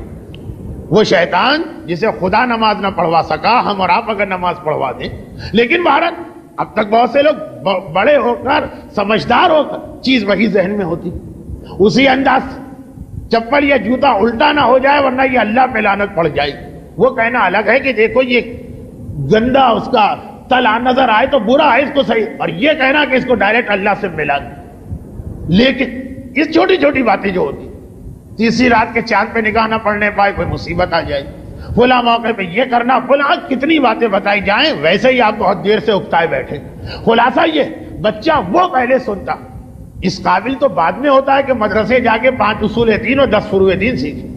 وہ شیطان جسے خدا نماز نہ پڑھوا سکا، ہم اور آپ اگر نماز پڑھوا دیں، لیکن بھارت اب تک بہت سے لوگ بڑے ہو کر سمجھدار ہو کر چیز وہی ذہن میں ہوتی، اسی انداز سے چپل یا جوتا الٹا نہ ہو جائے ورنہ یہ اللہ پہ لعنت پڑ جائے۔ وہ کہنا الگ ہے کہ دیکھو یہ گندا اس کا تلا نظر آئے تو برا ہے، اس کو صحیح، اور یہ کہنا کہ اس کو ڈائریکٹ اللہ سے ملا دیں۔ لیکن اس چھوٹی چھوٹی باتیں جو ہوتی، تیسری رات کے چاند پہ نگاہ نہ پڑنے پائے کوئی مصیبت آ جائے، فلاں موقع پہ یہ کرنا، فلاں کتنی باتیں بتائی جائیں ویسے ہی آپ بہت دیر سے اکتائے بیٹھے۔ خلاصہ یہ بچہ وہ پہلے سنتا، اس قابل تو بعد میں ہوتا ہے کہ مدرسے جا کے 5 اصول دین اور 10 فروع دین سیکھے۔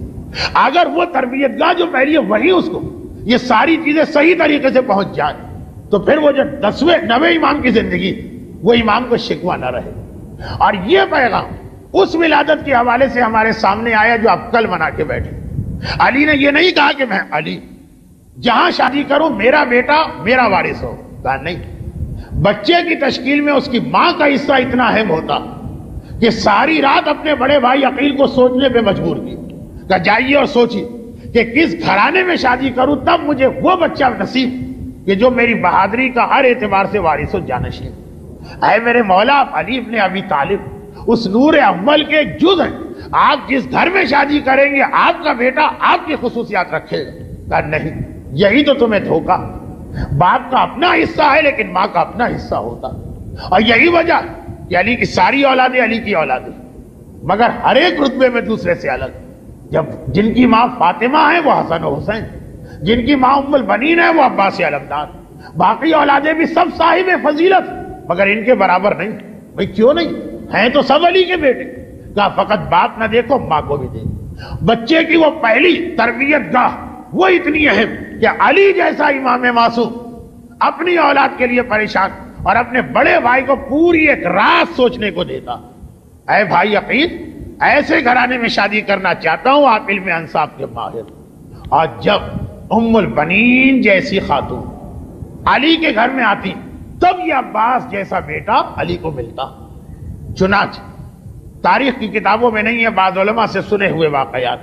اگر وہ تربیت گاہ جو پہلی ہے وہی اس کو یہ ساری چیزیں صحیح طریقے سے پہنچ جائیں تو پھر وہ جو 10ویں 9ویں امام کی زندگی وہ امام کو شکوہ نہ رہے۔ اور یہ پیغام اس ولادت کے حوالے سے ہمارے سامنے آیا جو آپ کل منا کے بیٹھے۔ علی نے یہ نہیں کہا کہ میں علی جہاں شادی کروں میرا بیٹا میرا وارث ہو، کہا نہیں، بچے کی تشکیل میں اس کی ماں کا حصہ اتنا اہم ہوتا کہ ساری رات اپنے بڑے بھائی عقیل کو سوچنے پہ مجبور کی کہ جائیے اور سوچیے کہ کس گھرانے میں شادی کروں تب مجھے وہ بچہ نصیب کہ جو میری بہادری کا ہر اعتبار سے وارث و جانشین۔ اے میرے مولا، علی ابن ابی طالب اس نور اول کے ایک جز ہیں، آپ جس گھر میں شادی کریں گے آپ کا بیٹا آپ کی خصوصیات رکھے گا۔ کہا نہیں، یہی تو تمہیں دھوکا، باپ کا اپنا حصہ ہے لیکن ماں کا اپنا حصہ ہوتا، اور یہی وجہ کہ علی کی ساری اولادیں علی کی اولادیں مگر ہر ایک رتبے میں دوسرے سے الگ۔ جب جن کی ماں فاطمہ ہے وہ حسن و حسین، جن کی ماں ام البنین ہے وہ عباس علمدار، باقی اولادیں بھی سب صاحب فضیلت مگر ان کے برابر نہیں۔ بھئی کیوں نہیں؟ ہیں تو سب علی کے بیٹے۔ کہا فقط باپ نہ دیکھو ماں کو بھی دیکھو۔ بچے کی وہ پہلی تربیت گاہ وہ اتنی اہم کہ علی جیسا امام معصوم اپنی اولاد کے لیے پریشان اور اپنے بڑے بھائی کو پوری ایک رات سوچنے کو دیتا۔ اے بھائی عقیل، ایسے گھرانے میں شادی کرنا چاہتا ہوں آپ علم انصاف کے ماہر۔ اور جب ام البنین جیسی خاتون علی کے گھر میں آتی تب یہ عباس جیسا بیٹا علی کو ملتا۔ چنانچہ تاریخ کی کتابوں میں نہیں ہے، بعض علماء سے سنے ہوئے واقعات،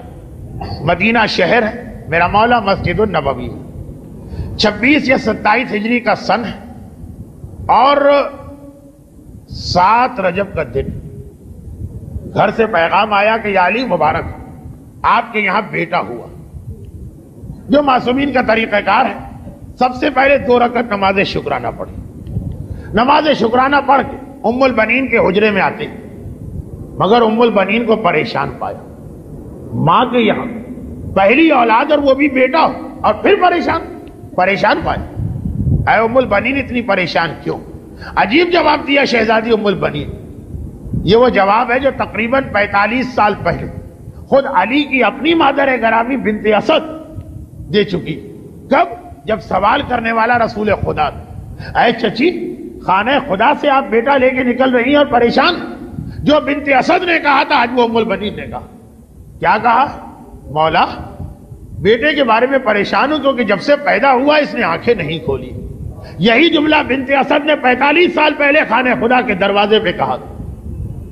مدینہ شہر ہے، میرا مولا مسجد النبوی ہے، 26 یا 27 ہجری کا سن ہے اور 7 رجب کا دن گھر سے پیغام آیا کہ یا علی مبارک آپ کے یہاں بیٹا ہوا۔ جو معصومین کا طریقہ کار ہے سب سے پہلے 2 رکعت نماز شکرانہ پڑھی، نماز شکرانہ پڑھ کے ام البنین کے حجرے میں آتے مگر ام البنین کو پریشان پایا، ماں کے یہاں پہلی اولاد اور وہ بھی بیٹا اور پھر پریشان پایا۔ اے ام البنین اتنی پریشان کیوں؟ عجیب جواب دیا شہزادی ام البنین۔ یہ وہ جواب ہے جو تقریباً 45 سال پہلے خود علی کی اپنی مادر گرامی بنت اسد دے چکی۔ کب؟ جب سوال کرنے والا رسول خدا، اے چچی خانہ خدا سے آپ بیٹا لے کے نکل رہی ہیں اور پریشان؟ جو بنت اسد نے کہا تھا آج وہ ام البنین نے کہا۔ کیا کہا؟ مولا بیٹے کے بارے میں پریشان ہوں کیونکہ جب سے پیدا ہوا اس نے آنکھیں نہیں کھولی۔ یہی جملہ بنت اسد نے 45 سال پہلے خانہ خدا کے دروازے پہ کہا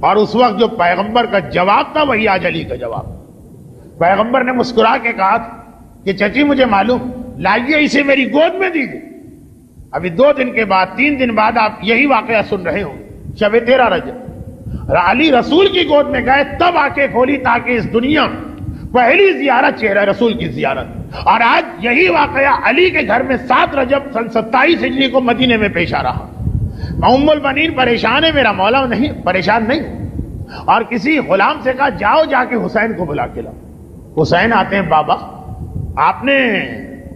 اور اس وقت جو پیغمبر کا جواب تھا وہی آج علی کا جواب۔ پیغمبر نے مسکرا کے کہا کہ چچی مجھے معلوم، لائیے اسے میری گود میں دیجیے۔ ابھی 2 دن کے بعد 3 دن بعد آپ یہی واقعہ سن رہے ہوں، شب 13 رجب علی رسول کی گود میں گئے تب آنکھیں کھولی تاکہ اس دنیا پہلی زیارت چہرہ رسول کی زیارت۔ اور آج یہی واقعہ علی کے گھر میں 7 رجب سن 27 ہجری کو مدینے میں پیش آ رہا۔ ام البنین پریشان ہے، میرا مولا نہیں پریشان نہیں، اور کسی غلام سے کہا جاؤ جا کے حسین کو بلا کے لاؤ۔ حسین آتے ہیں، بابا آپ نے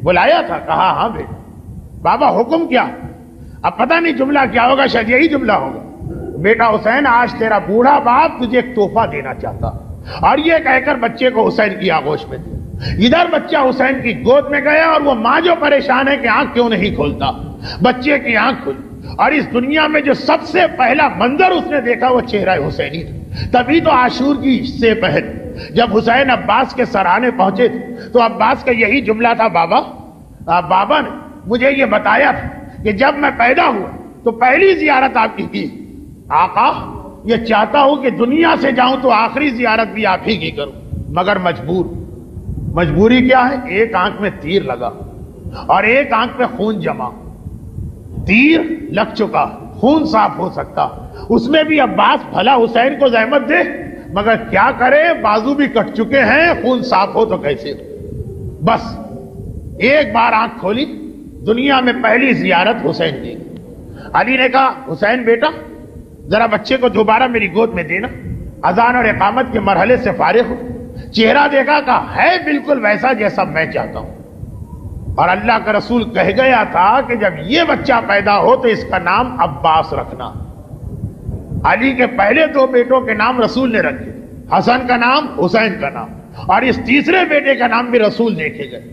بلایا تھا؟ کہا ہاں بیٹا۔ بابا حکم کیا؟ اب پتہ نہیں جملہ کیا ہوگا، شاید یہی جملہ ہوگا، بیٹا حسین آج تیرا بوڑھا باپ تجھے ایک تحفہ دینا چاہتا، اور یہ کہہ کر بچے کو حسین کی آغوش میں دیا۔ ادھر بچہ حسین کی گود میں گیا اور وہ ماں جو پریشان ہے کہ آنکھ کیوں نہیں کھولتا، بچے کی آنکھ کھلی، اور اس دنیا میں جو سب سے پہلا منظر اس نے دیکھا وہ چہرہ حسینی تھا۔ تبھی تو عاشور کی سے پہل جب حسین عباس کے سرانے پہنچے تھے تو عباس کا یہی جملہ تھا، بابا نے مجھے یہ بتایا تھا کہ جب میں پیدا ہوا تو پہلی زیارت آپ کی آقا یہ چاہتا ہوں کہ دنیا سے جاؤں تو آخری زیارت بھی آپ ہی کی کروں، مگر مجبوری کیا ہے؟ ایک آنکھ میں تیر لگا اور ایک آنکھ میں خون جمع، تیر لگ چکا، خون صاف ہو سکتا، اس میں بھی عباس بھلا حسین کو زحمت دے، مگر کیا کرے، بازو بھی کٹ چکے ہیں، خون صاف ہو تو کیسے؟ بس ایک بار آنکھ کھولی، دنیا میں پہلی زیارت حسین کی۔ علی نے کہا حسین بیٹا ذرا بچے کو دوبارہ میری گود میں دینا، اذان اور اقامت کے مرحلے سے فارغ ہو۔ چہرہ دیکھا، کہا ہے بالکل ویسا جیسا میں چاہتا ہوں، اور اللہ کا رسول کہہ گیا تھا کہ جب یہ بچہ پیدا ہو تو اس کا نام عباس رکھنا۔ علی کے پہلے دو بیٹوں کے نام رسول نے رکھے، حسن کا نام، حسین کا نام، اور اس تیسرے بیٹے کا نام بھی رسول دیکھے گئے۔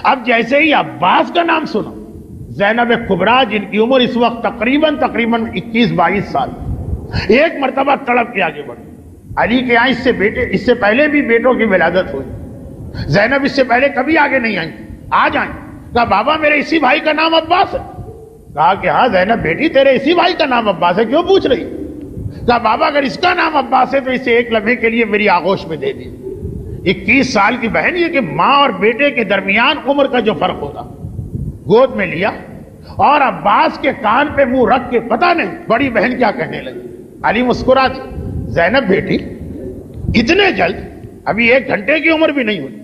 اب جیسے ہی عباس کا نام سنا، زینب کبریٰ جن کی عمر اس وقت تقریباً 21-22 سال، ایک مرتبہ تڑپ کے آگے بڑھی۔ علی کے یہاں اس سے پہلے بھی بیٹوں کی ولادت ہوئی، زینب اس سے پہلے کبھی آگے نہیں آئی، آج آئیں۔ کہا بابا میرے اسی بھائی کا نام عباس ہے؟ کہا کہ ہاں زینب بیٹی تیرے اسی بھائی کا نام عباس ہے، کیوں پوچھ رہی؟ کہا بابا اگر اس کا نام عباس ہے تو اسے ایک لمحے کے لیے میری آغوش میں دے دی۔ 21 سال کی بہن، یہ کہ ماں اور بیٹے کے درمیان عمر کا جو فرق ہوتا، گود میں لیا اور عباس کے کان پہ منہ رکھ کے پتہ نہیں بڑی بہن کیا کہنے لگی۔ علی مسکرا دی، زینب بیٹی اتنے جلد؟ ابھی 1 گھنٹے کی عمر بھی نہیں ہوئی،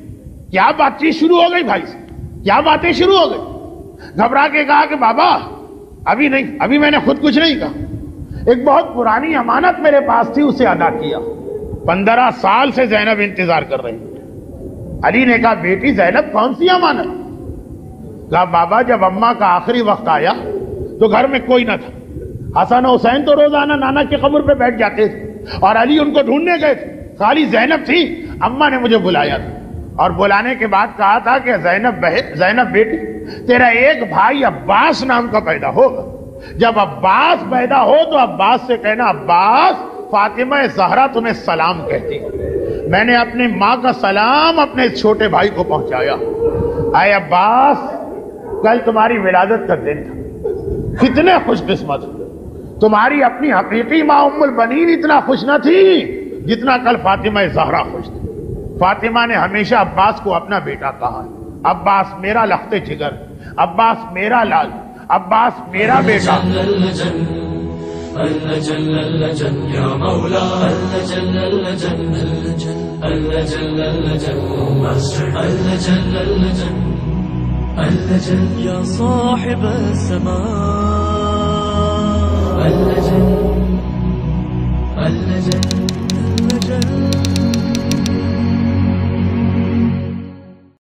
کیا بات چیت شروع ہو گئی بھائی سے؟ کیا باتیں شروع ہو گئی؟ گھبرا کے کہا کہ بابا ابھی نہیں، ابھی میں نے خود کچھ نہیں کہا، ایک بہت پرانی امانت میرے پاس تھی اسے ادا کیا۔ 15 سال سے زینب انتظار کر رہی۔ علی نے کہا بیٹی زینب کون سی امانت؟ کہا بابا جب اماں کا آخری وقت آیا تو گھر میں کوئی نہ تھا، حسن و حسین تو روزانہ نانا کی قبر پہ بیٹھ جاتے تھے اور علی ان کو ڈھونڈنے گئے تھے، خالی زینب تھی۔ اماں نے مجھے بلایا تھا اور بلانے کے بعد کہا تھا کہ زینب بیٹی تیرا ایک بھائی عباس نام کا پیدا ہوگا، جب عباس پیدا ہو تو عباس سے کہنا عباس فاطمہ زہرا تمہیں سلام کہتی ہے، میں نے اپنی ماں کا سلام اپنے چھوٹے بھائی کو پہنچایا۔ اے عباس کل تمہاری ولادت کا دن تھا، کتنے خوش قسمت، تمہاری اپنی حقیقی ماں ام البنین اتنا خوش نہ تھی جتنا کل فاطمہ زہرا خوش تھی۔ فاطمہ نے ہمیشہ عباس کو اپنا بیٹا کہا، عباس میرا لخت جگر، عباس میرا لال، عباس میرا بیٹا۔ يا صاحب السماء